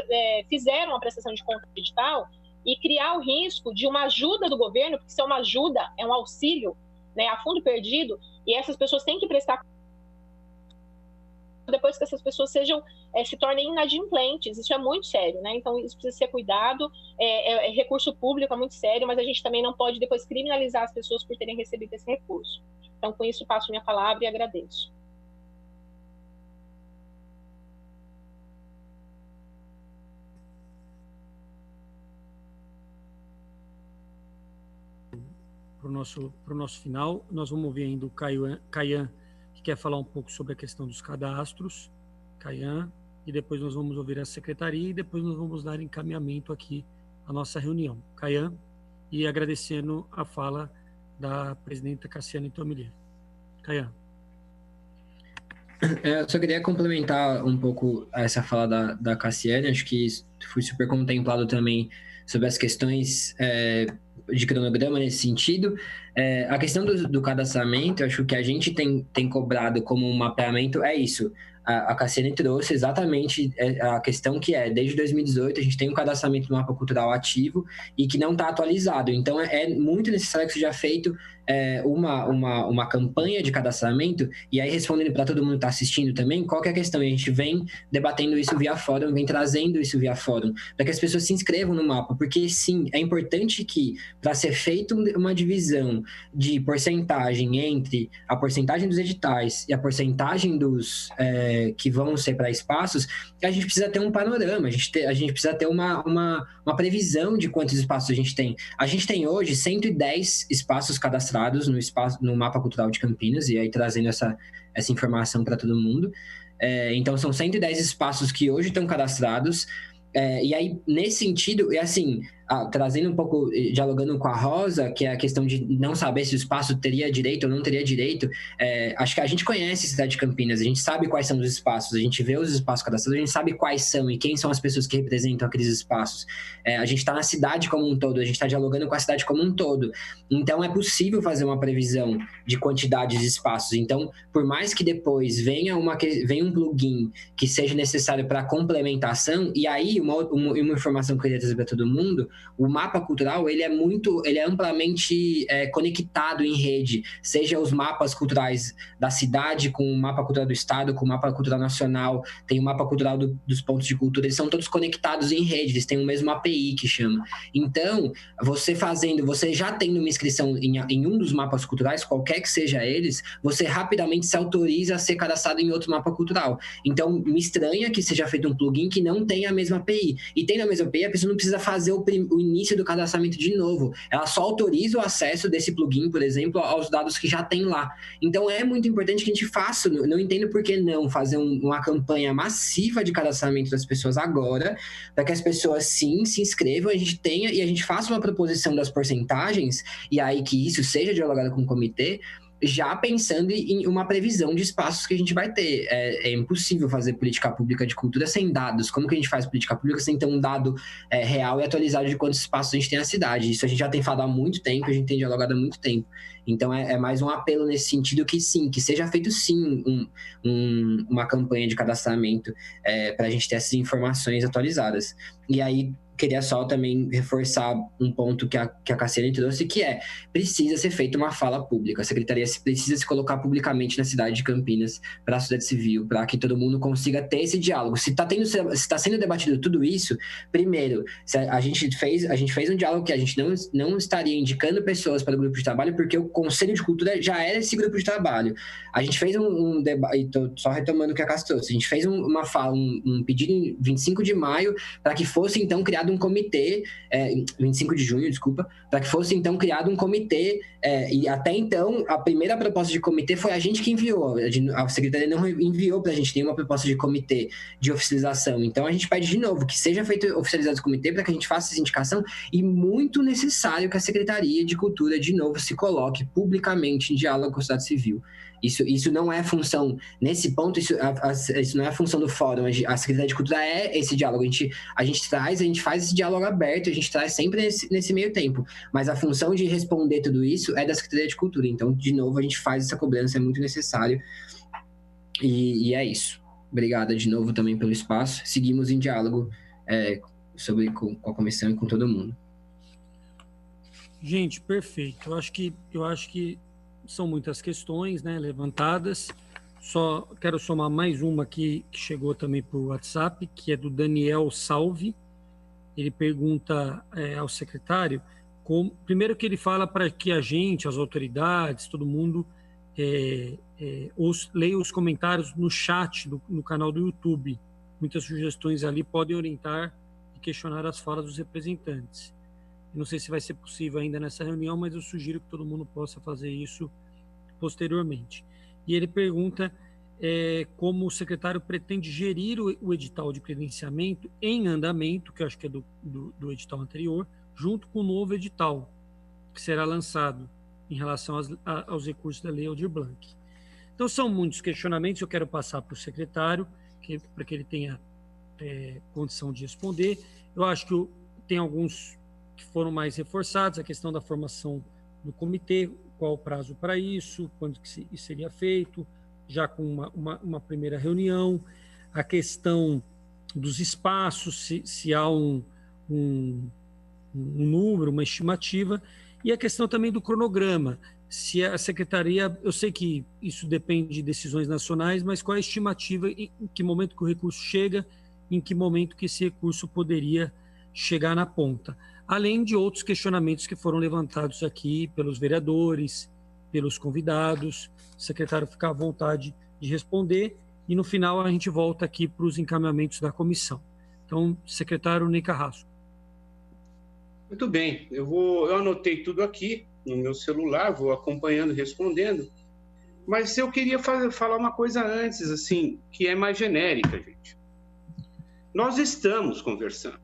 fizeram uma prestação de conta digital, e criar o risco de uma ajuda do governo, porque isso é uma ajuda, é um auxílio, né, a fundo perdido, e essas pessoas têm que prestar depois que essas pessoas se tornem inadimplentes. Isso é muito sério, né? Então, isso precisa ser cuidado, recurso público é muito sério, mas a gente também não pode depois criminalizar as pessoas por terem recebido esse recurso. Então, com isso, passo minha palavra e agradeço. Para o nosso final, nós vamos ouvir ainda o Caian, que quer falar um pouco sobre a questão dos cadastros. Caian, e depois nós vamos ouvir a secretaria e depois nós vamos dar encaminhamento aqui à nossa reunião. Caian, e agradecendo a fala da presidenta Cassiane Tomilia. Caian. Eu só queria complementar um pouco essa fala da Cassiane, acho que foi super contemplado também sobre as questões de cronograma nesse sentido. A questão do cadastramento, acho que o que a gente tem cobrado como um mapeamento é isso. A Cassiane trouxe exatamente a questão que desde 2018 a gente tem um cadastramento do mapa cultural ativo e que não está atualizado. Então, é muito necessário que seja feito uma campanha de cadastramento. E aí, respondendo para todo mundo que está assistindo também, qual que é a questão? A gente vem debatendo isso via fórum, vem trazendo isso via fórum, para que as pessoas se inscrevam no mapa, porque sim, é importante que, para ser feita uma divisão de porcentagem entre a porcentagem dos editais e a porcentagem dos que vão ser para espaços, a gente precisa ter um panorama, a gente precisa ter uma previsão de quantos espaços a gente tem. A gente tem hoje 110 espaços cadastrados no mapa cultural de Campinas, e aí trazendo essa informação para todo mundo. Então, são 110 espaços que hoje estão cadastrados, e aí, nesse sentido, assim, trazendo um pouco, dialogando com a Rosa, que é a questão de não saber se o espaço teria direito ou não teria direito, acho que a gente conhece a cidade de Campinas, a gente sabe quais são os espaços, a gente vê os espaços cadastrados, a gente sabe quais são e quem são as pessoas que representam aqueles espaços. A gente está na cidade como um todo, a gente está dialogando com a cidade como um todo. Então, é possível fazer uma previsão de quantidade de espaços. Então, por mais que depois venha um plugin que seja necessário para complementação, e aí uma informação que eu queria trazer para todo mundo, o mapa cultural ele é amplamente conectado em rede, seja os mapas culturais da cidade com o mapa cultural do estado, com o mapa cultural nacional, tem o mapa cultural dos pontos de cultura, eles são todos conectados em rede, eles têm o mesmo API que chama. Então, você já tendo uma inscrição em um dos mapas culturais, qualquer que seja eles, você rapidamente se autoriza a ser cadastrado em outro mapa cultural. Então, me estranha que seja feito um plugin que não tenha a mesma API. E tem a mesma API, a pessoa não precisa fazer o início do cadastramento de novo. Ela só autoriza o acesso desse plugin, por exemplo, aos dados que já tem lá. Então, é muito importante que a gente faça, não entendo por que não fazer uma campanha massiva de cadastramento das pessoas agora, para que as pessoas sim se inscrevam, a gente faça uma proposição das porcentagens, e aí que isso seja dialogado com o comitê, já pensando em uma previsão de espaços que a gente vai ter. É impossível fazer política pública de cultura sem dados. Como que a gente faz política pública sem ter um dado real e atualizado de quantos espaços a gente tem na cidade? Isso a gente já tem falado há muito tempo, a gente tem dialogado há muito tempo. Então, é mais um apelo nesse sentido que sim, que seja feito sim uma campanha de cadastramento para a gente ter essas informações atualizadas. E aí, queria só também reforçar um ponto que a Cassiane trouxe, que precisa ser feita uma fala pública. A Secretaria precisa se colocar publicamente na cidade de Campinas, para a sociedade civil, para que todo mundo consiga ter esse diálogo. Se está sendo debatido tudo isso, primeiro, a gente fez um diálogo que a gente não estaria indicando pessoas para o grupo de trabalho, porque o Conselho de Cultura já era esse grupo de trabalho. A gente fez um debate, estou só retomando o que a Cassi trouxe, a gente fez um pedido em 25 de maio para que fosse, então, criado um comitê, 25 de junho, desculpa, para que fosse então criado um comitê, e até então a primeira proposta de comitê foi a gente que enviou, a Secretaria não enviou para a gente nenhuma proposta de comitê de oficialização, então a gente pede de novo que seja feito oficializado esse comitê para que a gente faça essa indicação, e muito necessário que a Secretaria de Cultura de novo se coloque publicamente em diálogo com a sociedade civil. Isso não é função, nesse ponto, isso não é função do fórum, a Secretaria de Cultura é esse diálogo, a gente faz esse diálogo aberto, a gente traz sempre nesse meio tempo, mas a função de responder tudo isso é da Secretaria de Cultura, então, de novo, a gente faz essa cobrança, é muito necessário, e é isso. Obrigada de novo também pelo espaço, seguimos em diálogo com a comissão e com todo mundo. Gente, perfeito, eu acho que são muitas questões, né, levantadas. Só quero somar mais uma aqui que chegou também por WhatsApp, que é do Daniel Salve. Ele pergunta ao secretário, primeiro que ele fala para que a gente, as autoridades, todo mundo, leia os comentários no chat, no canal do YouTube. Muitas sugestões ali podem orientar e questionar as falas dos representantes. Não sei se vai ser possível ainda nessa reunião, mas eu sugiro que todo mundo possa fazer isso posteriormente. E ele pergunta como o secretário pretende gerir o edital de credenciamento em andamento, que eu acho que é do edital anterior, junto com o novo edital que será lançado em relação aos recursos da Lei Aldir Blanc. Então, são muitos questionamentos, eu quero passar para o secretário, para que ele tenha condição de responder. Eu acho que tem alguns que foram mais reforçados, a questão da formação do comitê, qual o prazo para isso, quando que isso seria feito, já com uma primeira reunião, a questão dos espaços, se há um número, uma estimativa, e a questão também do cronograma, se a secretaria, eu sei que isso depende de decisões nacionais, mas qual é a estimativa, em que momento que o recurso chega, em que momento que esse recurso poderia chegar na ponta, além de outros questionamentos que foram levantados aqui pelos vereadores, pelos convidados. O secretário fica à vontade de responder e no final a gente volta aqui para os encaminhamentos da comissão. Então, secretário Ney Carrasco. Muito bem, eu anotei tudo aqui no meu celular, vou acompanhando, respondendo, mas eu queria falar uma coisa antes, assim, que é mais genérica, gente. Nós estamos conversando,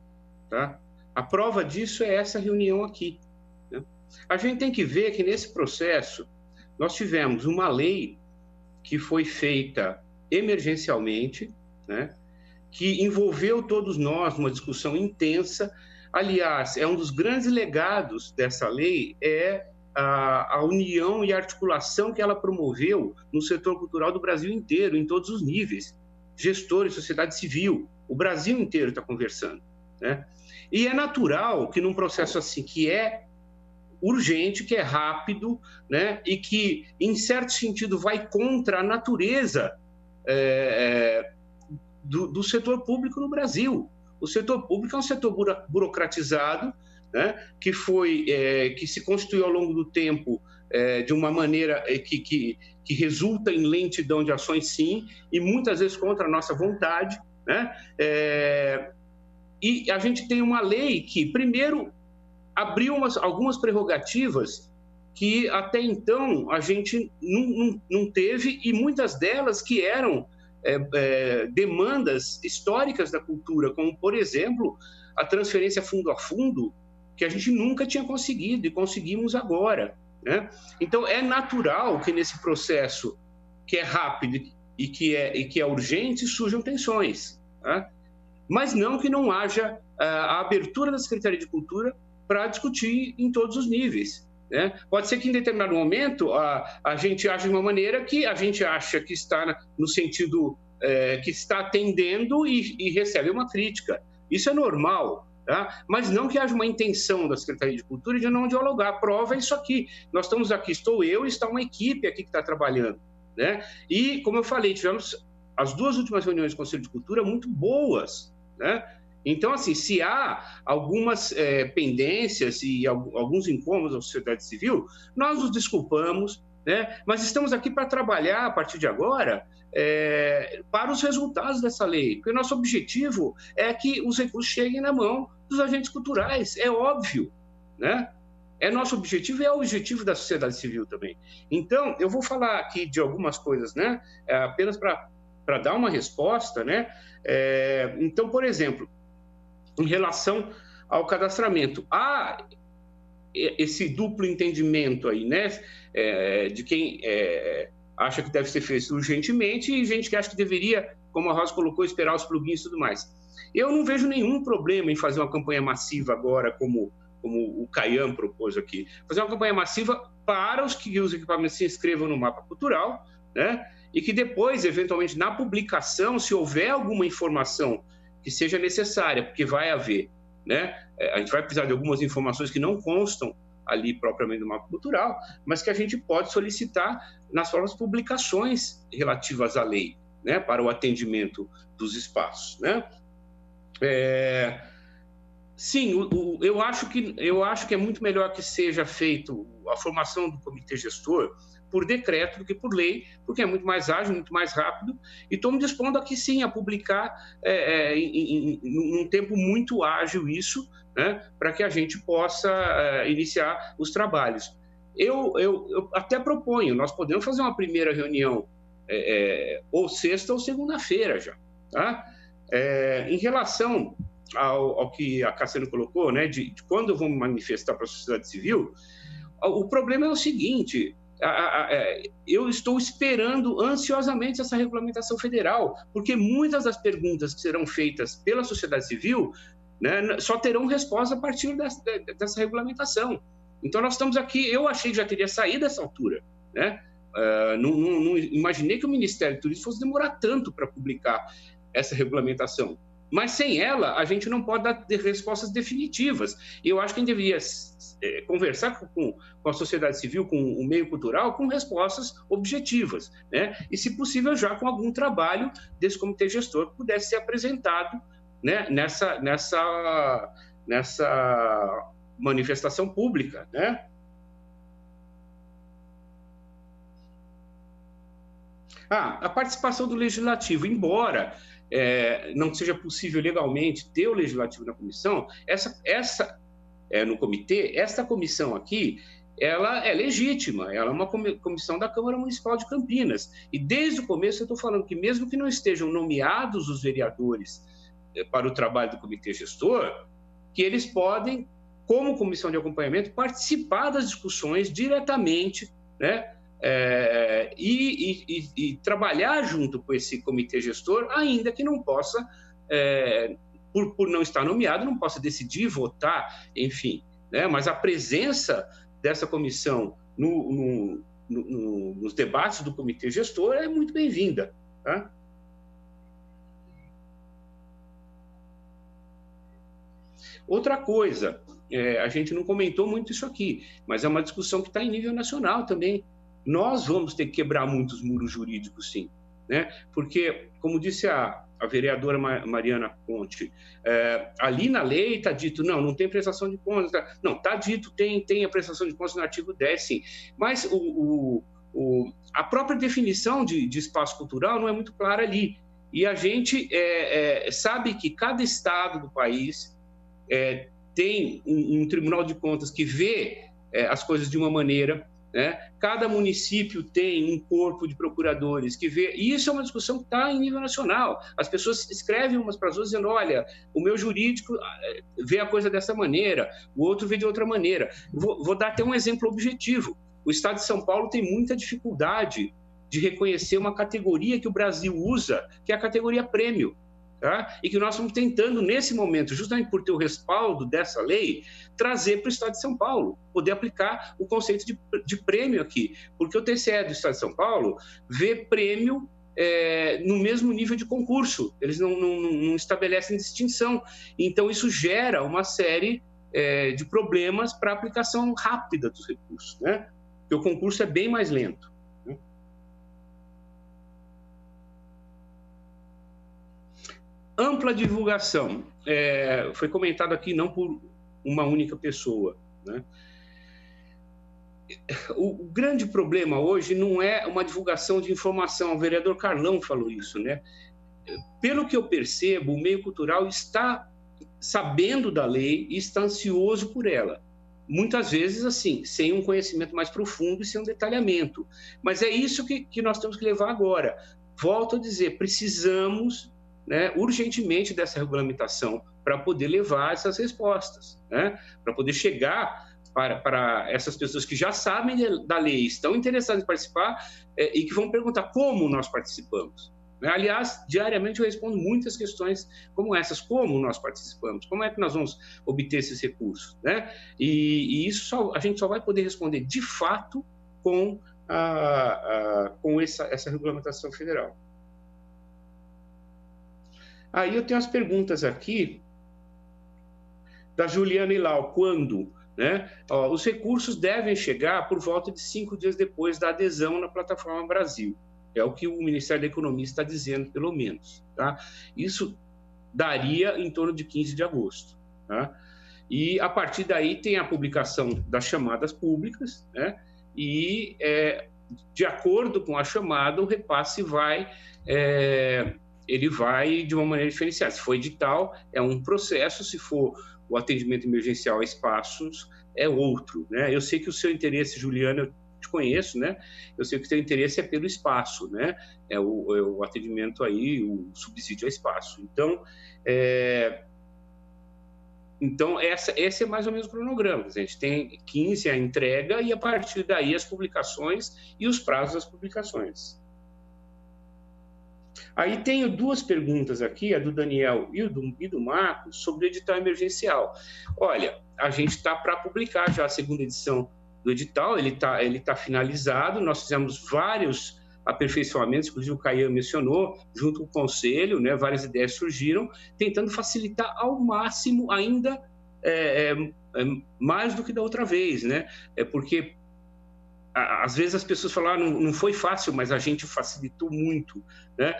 tá? A prova disso é essa reunião aqui, né? A gente tem que ver que nesse processo nós tivemos uma lei que foi feita emergencialmente, né? Que envolveu todos nós numa discussão intensa. Aliás, um dos grandes legados dessa lei a união e a articulação que ela promoveu no setor cultural do Brasil inteiro, em todos os níveis. Gestores, sociedade civil, o Brasil inteiro está conversando, né? E é natural que num processo assim, que é urgente, que é rápido, né, e que, em certo sentido, vai contra a natureza do setor público no Brasil. O setor público é um setor burocratizado, né, que se constituiu ao longo do tempo de uma maneira que resulta em lentidão de ações, sim, e muitas vezes contra a nossa vontade, né? E a gente tem uma lei que, primeiro, abriu algumas prerrogativas que até então a gente não teve, e muitas delas que eram demandas históricas da cultura, como, por exemplo, a transferência fundo a fundo, que a gente nunca tinha conseguido e conseguimos agora, né? Então, é natural que nesse processo que é rápido e que é urgente surjam tensões, né? Mas não que não haja a abertura da Secretaria de Cultura para discutir em todos os níveis, né? Pode ser que em determinado momento a gente age de uma maneira que a gente acha que está no sentido que está atendendo e recebe uma crítica. Isso é normal, tá? Mas não que haja uma intenção da Secretaria de Cultura de não dialogar. A prova é isso aqui. Nós estamos aqui, estou eu e está uma equipe aqui que está trabalhando, né? E, como eu falei, tivemos as 2 últimas reuniões do Conselho de Cultura muito boas, né? Então, assim, se há algumas pendências e alguns incômodos à sociedade civil, nós nos desculpamos, né? Mas estamos aqui para trabalhar, a partir de agora, para os resultados dessa lei, porque o nosso objetivo é que os recursos cheguem na mão dos agentes culturais, é óbvio, né? É nosso objetivo e é o objetivo da sociedade civil também. Então, eu vou falar aqui de algumas coisas, né? Apenas para dar uma resposta, né? Então, por exemplo, em relação ao cadastramento, há esse duplo entendimento aí, né? De quem acha que deve ser feito urgentemente e gente que acha que deveria, como a Rosa colocou, esperar os plugins e tudo mais. Eu não vejo nenhum problema em fazer uma campanha massiva agora, como o Caian propôs aqui. Fazer uma campanha massiva para os equipamentos se inscrevam no mapa cultural, né? E que depois, eventualmente, na publicação, se houver alguma informação que seja necessária, porque vai haver, né? A gente vai precisar de algumas informações que não constam ali propriamente do mapa cultural, mas que a gente pode solicitar nas próprias publicações relativas à lei, né? Para o atendimento dos espaços, né? Sim, eu acho que é muito melhor que seja feito a formação do comitê gestor por decreto do que por lei, porque é muito mais ágil, muito mais rápido, e estou me dispondo aqui sim a publicar num tempo muito ágil isso, né, para que a gente possa iniciar os trabalhos. Eu até proponho, nós podemos fazer uma primeira reunião ou sexta ou segunda-feira já, tá? Em relação ao que a Cassiano colocou, né, de quando eu vou me manifestar para a sociedade civil, o problema é o seguinte: eu estou esperando ansiosamente essa regulamentação federal, porque muitas das perguntas que serão feitas pela sociedade civil, né, só terão resposta a partir dessa regulamentação. Então, nós estamos aqui, eu achei que já teria saído essa altura, né? Não imaginei que o Ministério do Turismo fosse demorar tanto para publicar essa regulamentação. Mas sem ela, a gente não pode dar respostas definitivas. E eu acho que a gente deveria conversar com a sociedade civil, com o meio cultural, com respostas objetivas, né? E, se possível, já com algum trabalho desse comitê gestor que pudesse ser apresentado, né, nessa manifestação pública, né? A participação do Legislativo, embora não seja possível legalmente ter o Legislativo na comissão, no comitê, esta comissão aqui, ela é legítima, ela é uma comissão da Câmara Municipal de Campinas. E desde o começo eu estou falando que, mesmo que não estejam nomeados os vereadores para o trabalho do comitê gestor, que eles podem, como comissão de acompanhamento, participar das discussões diretamente, né? E trabalhar junto com esse comitê gestor, ainda que não possa, por não estar nomeado, não possa decidir, votar, enfim, né? Mas a presença dessa comissão nos debates do comitê gestor é muito bem-vinda, tá? Outra coisa, a gente não comentou muito isso aqui, mas é uma discussão que está em nível nacional também. Nós vamos ter que quebrar muitos muros jurídicos, sim, né? Porque, como disse a vereadora Mariana Conte, ali na lei está dito, não tem prestação de contas. Não, está dito, tem a prestação de contas no artigo 10, sim. Mas a própria definição de espaço cultural não é muito clara ali. E a gente sabe que cada estado do país tem um Tribunal de Contas que vê as coisas de uma maneira, né? Cada município tem um corpo de procuradores que vê, e isso é uma discussão que está em nível nacional. As pessoas escrevem umas para as outras dizendo, olha, o meu jurídico vê a coisa dessa maneira, o outro vê de outra maneira. Vou dar até um exemplo objetivo. O Estado de São Paulo tem muita dificuldade de reconhecer uma categoria que o Brasil usa, que é a categoria prêmio. Tá? E que nós estamos tentando, nesse momento, justamente por ter o respaldo dessa lei, trazer para o Estado de São Paulo, poder aplicar o conceito de prêmio aqui. Porque o TCE do Estado de São Paulo vê prêmio no mesmo nível de concurso, eles não estabelecem distinção. Então, isso gera uma série de problemas para a aplicação rápida dos recursos, né? Porque o concurso é bem mais lento. Ampla divulgação. Foi comentado aqui não por uma única pessoa, né? O grande problema hoje não é uma divulgação de informação. O vereador Carlão falou isso, né? Pelo que eu percebo, o meio cultural está sabendo da lei e está ansioso por ela. Muitas vezes, assim, sem um conhecimento mais profundo e sem um detalhamento. Mas é isso que nós temos que levar agora. Volto a dizer, precisamos, né, urgentemente dessa regulamentação para poder levar essas respostas, né, para poder chegar para essas pessoas que já sabem da lei, estão interessadas em participar e que vão perguntar como nós participamos. Aliás, diariamente eu respondo muitas questões como essas, como nós participamos, como é que nós vamos obter esses recursos, né? E isso a gente só vai poder responder de fato com essa regulamentação federal. Aí eu tenho as perguntas aqui da Juliana Ilau. Quando? Né? Os recursos devem chegar por volta de 5 dias depois da adesão na Plataforma Brasil. É o que o Ministério da Economia está dizendo, pelo menos. Tá? Isso daria em torno de 15 de agosto. Tá? E, a partir daí, tem a publicação das chamadas públicas, né? E, de acordo com a chamada, o repasse ele vai de uma maneira diferenciada. Se for edital, é um processo. Se for o atendimento emergencial a espaços, é outro, né? Eu sei que o seu interesse, Juliana, eu te conheço, né? Eu sei que o seu interesse é pelo espaço, né? É o atendimento aí, o subsídio a espaço. Então, esse é mais ou menos o cronograma. A gente tem 15 a entrega e, a partir daí, as publicações e os prazos das publicações. Aí tenho duas perguntas aqui, a do Daniel e do Marcos, sobre o edital emergencial. Olha, a gente está para publicar já a segunda edição do edital, ele tá finalizado, nós fizemos vários aperfeiçoamentos, inclusive o Caian mencionou, junto com o Conselho, né, várias ideias surgiram, tentando facilitar ao máximo ainda mais do que da outra vez, né? Porque às vezes as pessoas falam, não foi fácil, mas a gente facilitou muito, né,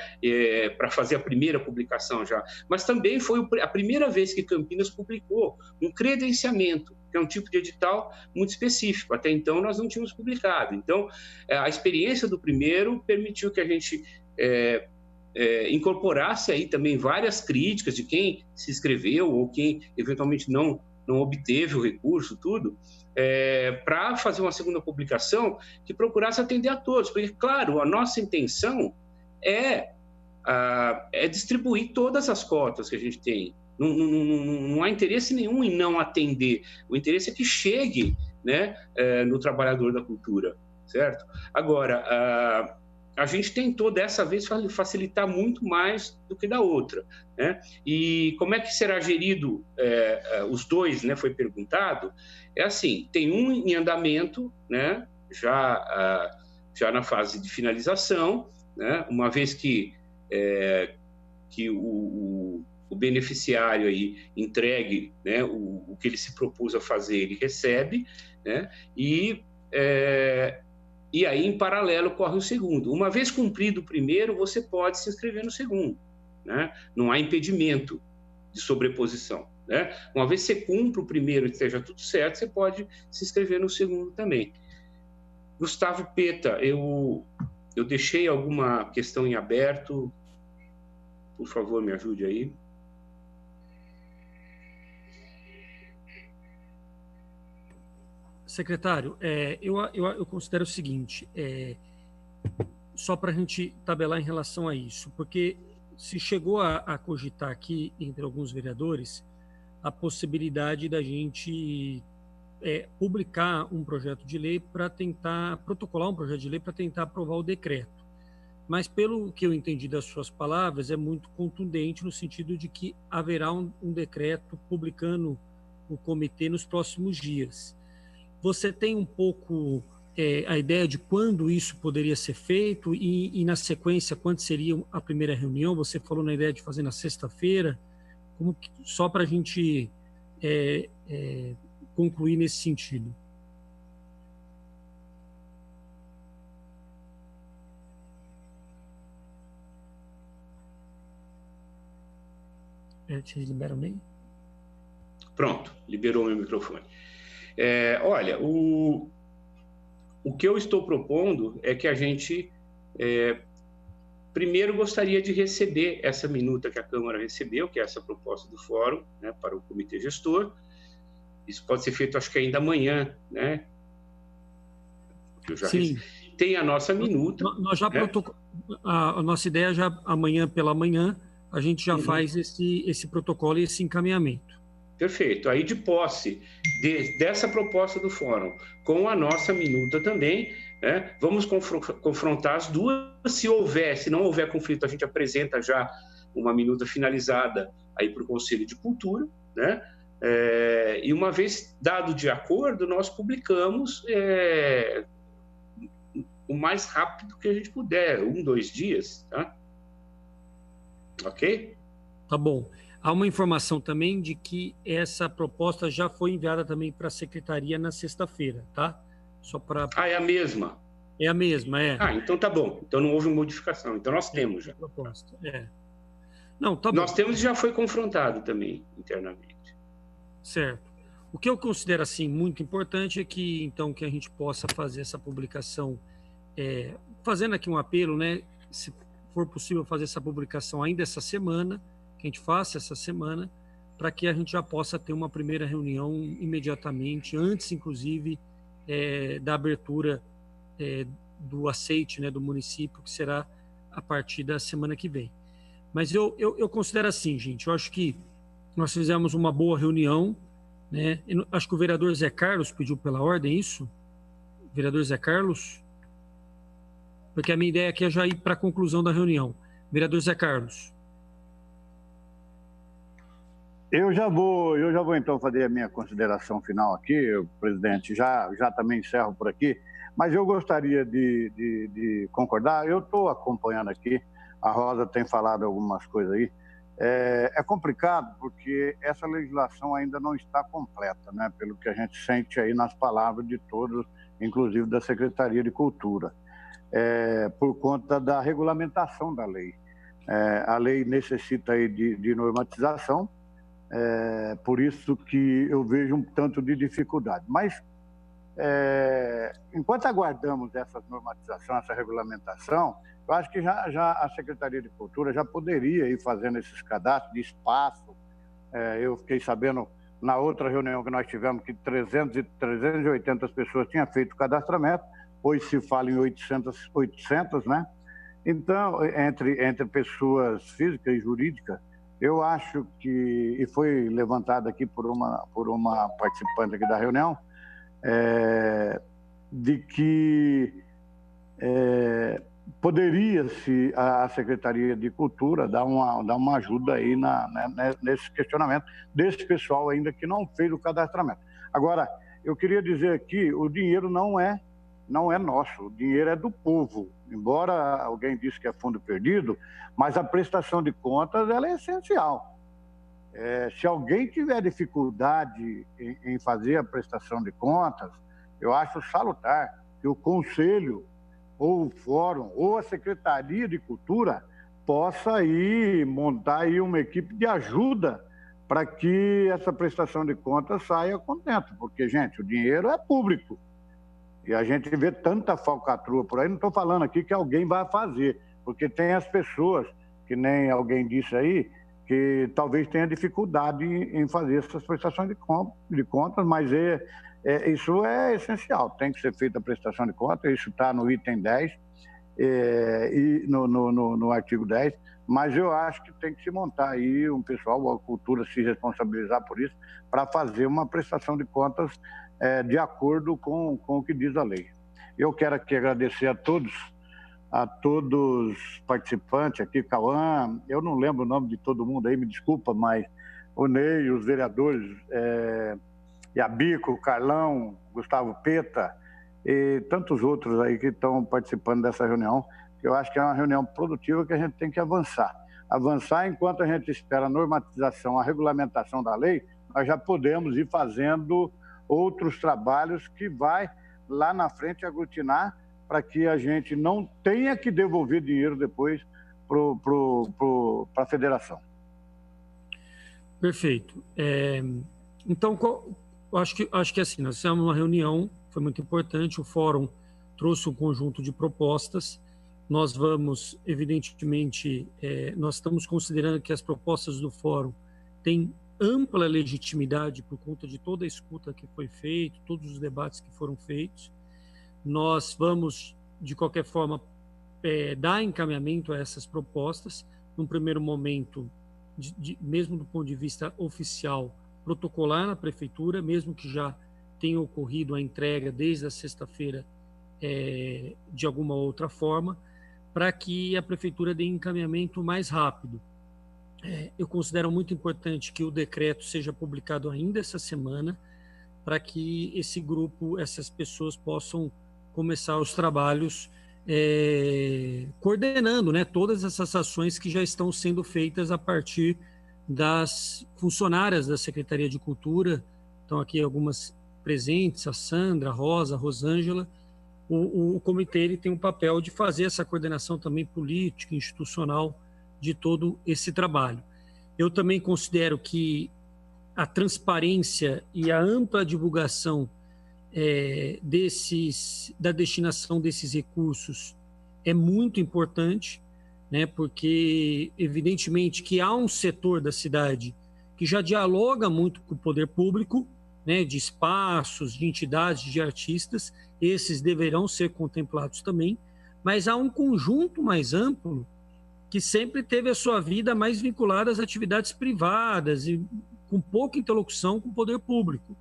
para fazer a primeira publicação já. Mas também foi a primeira vez que Campinas publicou um credenciamento, que é um tipo de edital muito específico. Até então, nós não tínhamos publicado. Então, a experiência do primeiro permitiu que a gente incorporasse aí também várias críticas de quem se inscreveu ou quem eventualmente não obteve o recurso, tudo, para fazer uma segunda publicação que procurasse atender a todos. Porque, claro, a nossa intenção é distribuir todas as cotas que a gente tem. Não há interesse nenhum em não atender. O interesse é que chegue, né, no trabalhador da cultura, certo? Agora, a gente tentou, dessa vez, facilitar muito mais do que da outra, né? E como é que será gerido os dois, né? Foi perguntado. É assim, tem um em andamento, né? Já na fase de finalização, né? Uma vez que o o beneficiário aí entregue, né, o que ele se propôs a fazer, ele recebe, né, e aí, em paralelo, corre o segundo. Uma vez cumprido o primeiro, você pode se inscrever no segundo, né? Não há impedimento de sobreposição, né? Uma vez que você cumpre o primeiro e esteja tudo certo, você pode se inscrever no segundo também. Gustavo Peta, eu deixei alguma questão em aberto. Por favor, me ajude aí. Secretário, eu considero o seguinte, só para a gente tabelar em relação a isso, porque se chegou a cogitar aqui, entre alguns vereadores, a possibilidade da gente publicar um projeto de lei para tentar, protocolar um projeto de lei para tentar aprovar o decreto. Mas, pelo que eu entendi das suas palavras, é muito contundente no sentido de que haverá um decreto publicando o comitê nos próximos dias. Você tem um pouco a ideia de quando isso poderia ser feito e, na sequência, quando seria a primeira reunião? Você falou na ideia de fazer na sexta-feira, só para a gente concluir nesse sentido. Te libera o meio? Pronto, liberou meu microfone. Olha, o que eu estou propondo é que a gente, primeiro, gostaria de receber essa minuta que a Câmara recebeu, que é essa proposta do Fórum, né, para o Comitê Gestor. Isso pode ser feito, acho que ainda amanhã, né? Sim. Tem a nossa minuta. Nós já a nossa ideia já amanhã pela manhã, a gente já faz esse protocolo e esse encaminhamento. Perfeito. Aí, de posse dessa proposta do Fórum com a nossa minuta também, né, vamos confrontar as duas. Se não houver conflito, a gente apresenta já uma minuta finalizada aí para o Conselho de Cultura, né? E uma vez dado de acordo, nós publicamos o mais rápido que a gente puder, 1-2 dias, tá? Ok? Tá bom. Há uma informação também de que essa proposta já foi enviada também para a secretaria na sexta-feira, tá? Só para... é a mesma? É a mesma, então tá bom. Então não houve modificação. Então nós temos já. Proposta, Não, tá bom. Nós temos e já foi confrontado também internamente. Certo. O que eu considero, assim, muito importante é que, então, que a gente possa fazer essa publicação, fazendo aqui um apelo, né? Se for possível fazer essa publicação ainda essa semana, que a gente faça essa semana, para que a gente já possa ter uma primeira reunião imediatamente, antes, inclusive, da abertura do aceite, né, do município, que será a partir da semana que vem. Mas eu considero assim, gente, eu acho que nós fizemos uma boa reunião, né? Acho que o vereador Zé Carlos pediu pela ordem isso? Vereador Zé Carlos? Porque a minha ideia aqui é já ir para a conclusão da reunião. Vereador Zé Carlos. Eu já vou então fazer a minha consideração final aqui, presidente, já também encerro por aqui, mas eu gostaria de concordar. Eu estou acompanhando aqui, a Rosa tem falado algumas coisas aí. É complicado porque essa legislação ainda não está completa, né? Pelo que a gente sente aí nas palavras de todos, inclusive da Secretaria de Cultura, por conta da regulamentação da lei. A lei necessita aí de normatização, por isso que eu vejo um tanto de dificuldade. Mas, enquanto aguardamos essa normatização, essa regulamentação, eu acho que já a Secretaria de Cultura já poderia ir fazendo esses cadastros de espaço. Eu fiquei sabendo, na outra reunião que nós tivemos, que 380 pessoas tinham feito o cadastramento, hoje se fala em 800, né? Então, entre pessoas físicas e jurídicas, eu acho que, e foi levantado aqui por uma participante aqui da reunião, de que poderia-se a Secretaria de Cultura dar uma ajuda aí nesse questionamento desse pessoal ainda que não fez o cadastramento. Agora, eu queria dizer aqui, o dinheiro não é nosso, o dinheiro é do povo. Embora alguém disse que é fundo perdido, mas a prestação de contas ela é essencial. Se alguém tiver dificuldade em fazer a prestação de contas, eu acho salutar que o Conselho, ou o Fórum, ou a Secretaria de Cultura possa aí montar aí uma equipe de ajuda para que essa prestação de contas saia contente, porque, gente, o dinheiro é público. E a gente vê tanta falcatrua por aí, não estou falando aqui que alguém vai fazer, porque tem as pessoas, que nem alguém disse aí, que talvez tenha dificuldade em fazer essas prestações de contas, mas isso é essencial, tem que ser feita a prestação de contas, isso está no item 10, e no artigo 10, mas eu acho que tem que se montar aí um pessoal, a cultura se responsabilizar por isso, para fazer uma prestação de contas de acordo com o que diz a lei. Eu quero aqui agradecer a todos os participantes aqui, Cauã, eu não lembro o nome de todo mundo aí, me desculpa, mas o Ney, os vereadores, Iabico, o Carlão, Gustavo Peta e tantos outros aí que estão participando dessa reunião, que eu acho que é uma reunião produtiva que a gente tem que avançar. Avançar enquanto a gente espera a normatização, a regulamentação da lei, nós já podemos ir fazendo outros trabalhos que vai lá na frente aglutinar para que a gente não tenha que devolver dinheiro depois para a federação. Perfeito. Então, acho que assim, nós fizemos uma reunião, foi muito importante, o Fórum trouxe um conjunto de propostas, nós vamos, evidentemente, nós estamos considerando que as propostas do Fórum têm ampla legitimidade por conta de toda a escuta que foi feita, todos os debates que foram feitos. Nós vamos, de qualquer forma, dar encaminhamento a essas propostas, num primeiro momento, mesmo do ponto de vista oficial, protocolar na Prefeitura, mesmo que já tenha ocorrido a entrega desde a sexta-feira de alguma outra forma, para que a Prefeitura dê encaminhamento mais rápido. Eu considero muito importante que o decreto seja publicado ainda essa semana, para que esse grupo, essas pessoas possam começar os trabalhos coordenando, né, todas essas ações que já estão sendo feitas a partir das funcionárias da Secretaria de Cultura. Estão aqui algumas presentes, a Sandra, a Rosa, a Rosângela. O comitê ele tem um papel de fazer essa coordenação também política, institucional, de todo esse trabalho. Eu também considero que a transparência e a ampla divulgação da destinação desses recursos é muito importante, né, porque evidentemente que há um setor da cidade que já dialoga muito com o poder público, né, de espaços, de entidades, de artistas, esses deverão ser contemplados também, mas há um conjunto mais amplo que sempre teve a sua vida mais vinculada às atividades privadas e com pouca interlocução com o poder público.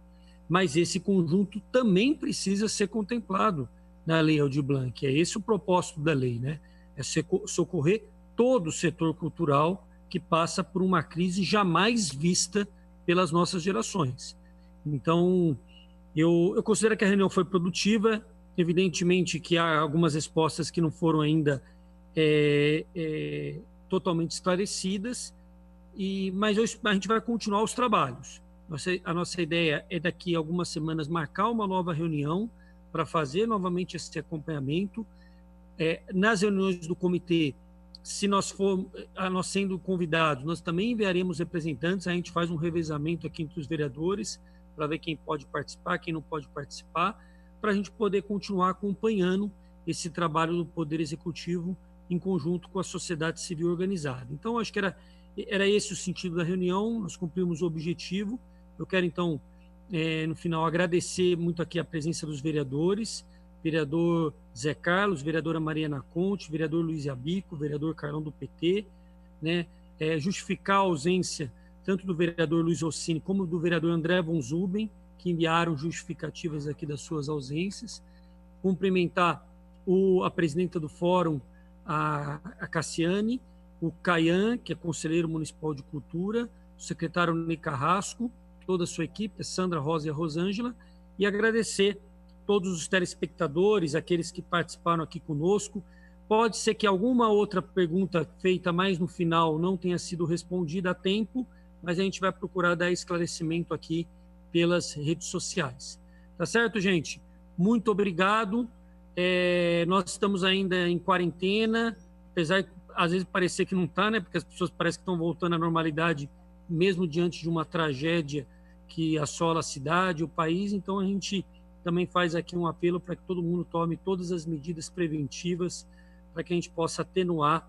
Mas esse conjunto também precisa ser contemplado na Lei Aldir Blanc. É esse o propósito da lei, né? É socorrer todo o setor cultural que passa por uma crise jamais vista pelas nossas gerações. Então, eu considero que a reunião foi produtiva. Evidentemente que há algumas respostas que não foram ainda totalmente esclarecidas, mas a gente vai continuar os trabalhos. A nossa ideia é daqui a algumas semanas marcar uma nova reunião para fazer novamente esse acompanhamento. Nas reuniões do comitê, se nós sendo convidados, nós também enviaremos representantes, a gente faz um revezamento aqui entre os vereadores para ver quem pode participar, quem não pode participar, para a gente poder continuar acompanhando esse trabalho do Poder Executivo em conjunto com a sociedade civil organizada. Então, acho que era esse o sentido da reunião, nós cumprimos o objetivo. Eu quero, então, no final, agradecer muito aqui a presença dos vereadores, vereador Zé Carlos, vereadora Mariana Conte, vereador Luiz Iabico, vereador Carlão do PT, né? Justificar a ausência tanto do vereador Luiz Ossini como do vereador André von Zuben, que enviaram justificativas aqui das suas ausências. Cumprimentar a presidenta do Fórum, a Cassiane, o Caian, que é conselheiro municipal de cultura, o secretário Ney Carrasco, toda a sua equipe, a Sandra, Rosa e a Rosângela, e agradecer todos os telespectadores, aqueles que participaram aqui conosco. Pode ser que alguma outra pergunta feita mais no final não tenha sido respondida a tempo, mas a gente vai procurar dar esclarecimento aqui pelas redes sociais. Tá certo, gente? Muito obrigado. Nós estamos ainda em quarentena, apesar de às vezes parecer que não está, né? Porque as pessoas parecem que estão voltando à normalidade, mesmo diante de uma tragédia que assola a cidade, o país. Então a gente também faz aqui um apelo para que todo mundo tome todas as medidas preventivas para que a gente possa atenuar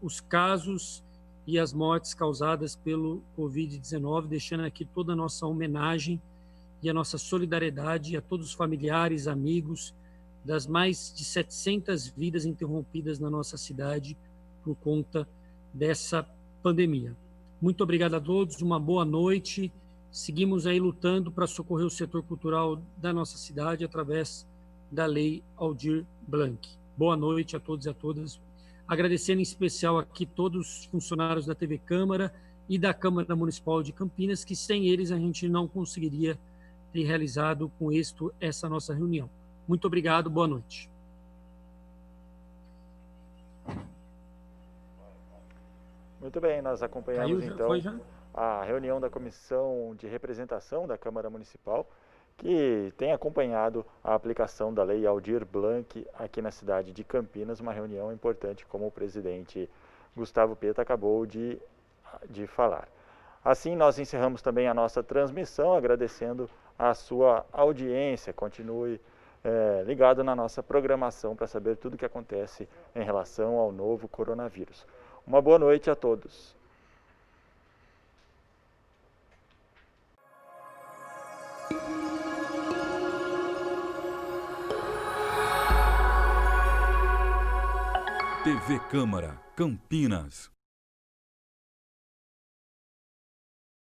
os casos e as mortes causadas pelo Covid-19, deixando aqui toda a nossa homenagem e a nossa solidariedade a todos os familiares, amigos das mais de 700 vidas interrompidas na nossa cidade por conta dessa pandemia. Muito obrigado a todos, uma boa noite. Seguimos aí lutando para socorrer o setor cultural da nossa cidade através da Lei Aldir Blanc. Boa noite a todos e a todas. Agradecendo em especial aqui todos os funcionários da TV Câmara e da Câmara Municipal de Campinas, que sem eles a gente não conseguiria ter realizado com êxito essa nossa reunião. Muito obrigado, boa noite. Muito bem, nós acompanhamos então a reunião da Comissão de Representação da Câmara Municipal, que tem acompanhado a aplicação da Lei Aldir Blanc aqui na cidade de Campinas, uma reunião importante, como o presidente Gustavo Peta acabou de falar. Assim, nós encerramos também a nossa transmissão, agradecendo a sua audiência. Continue ligado na nossa programação para saber tudo o que acontece em relação ao novo coronavírus. Uma boa noite a todos. TV Câmara, Campinas.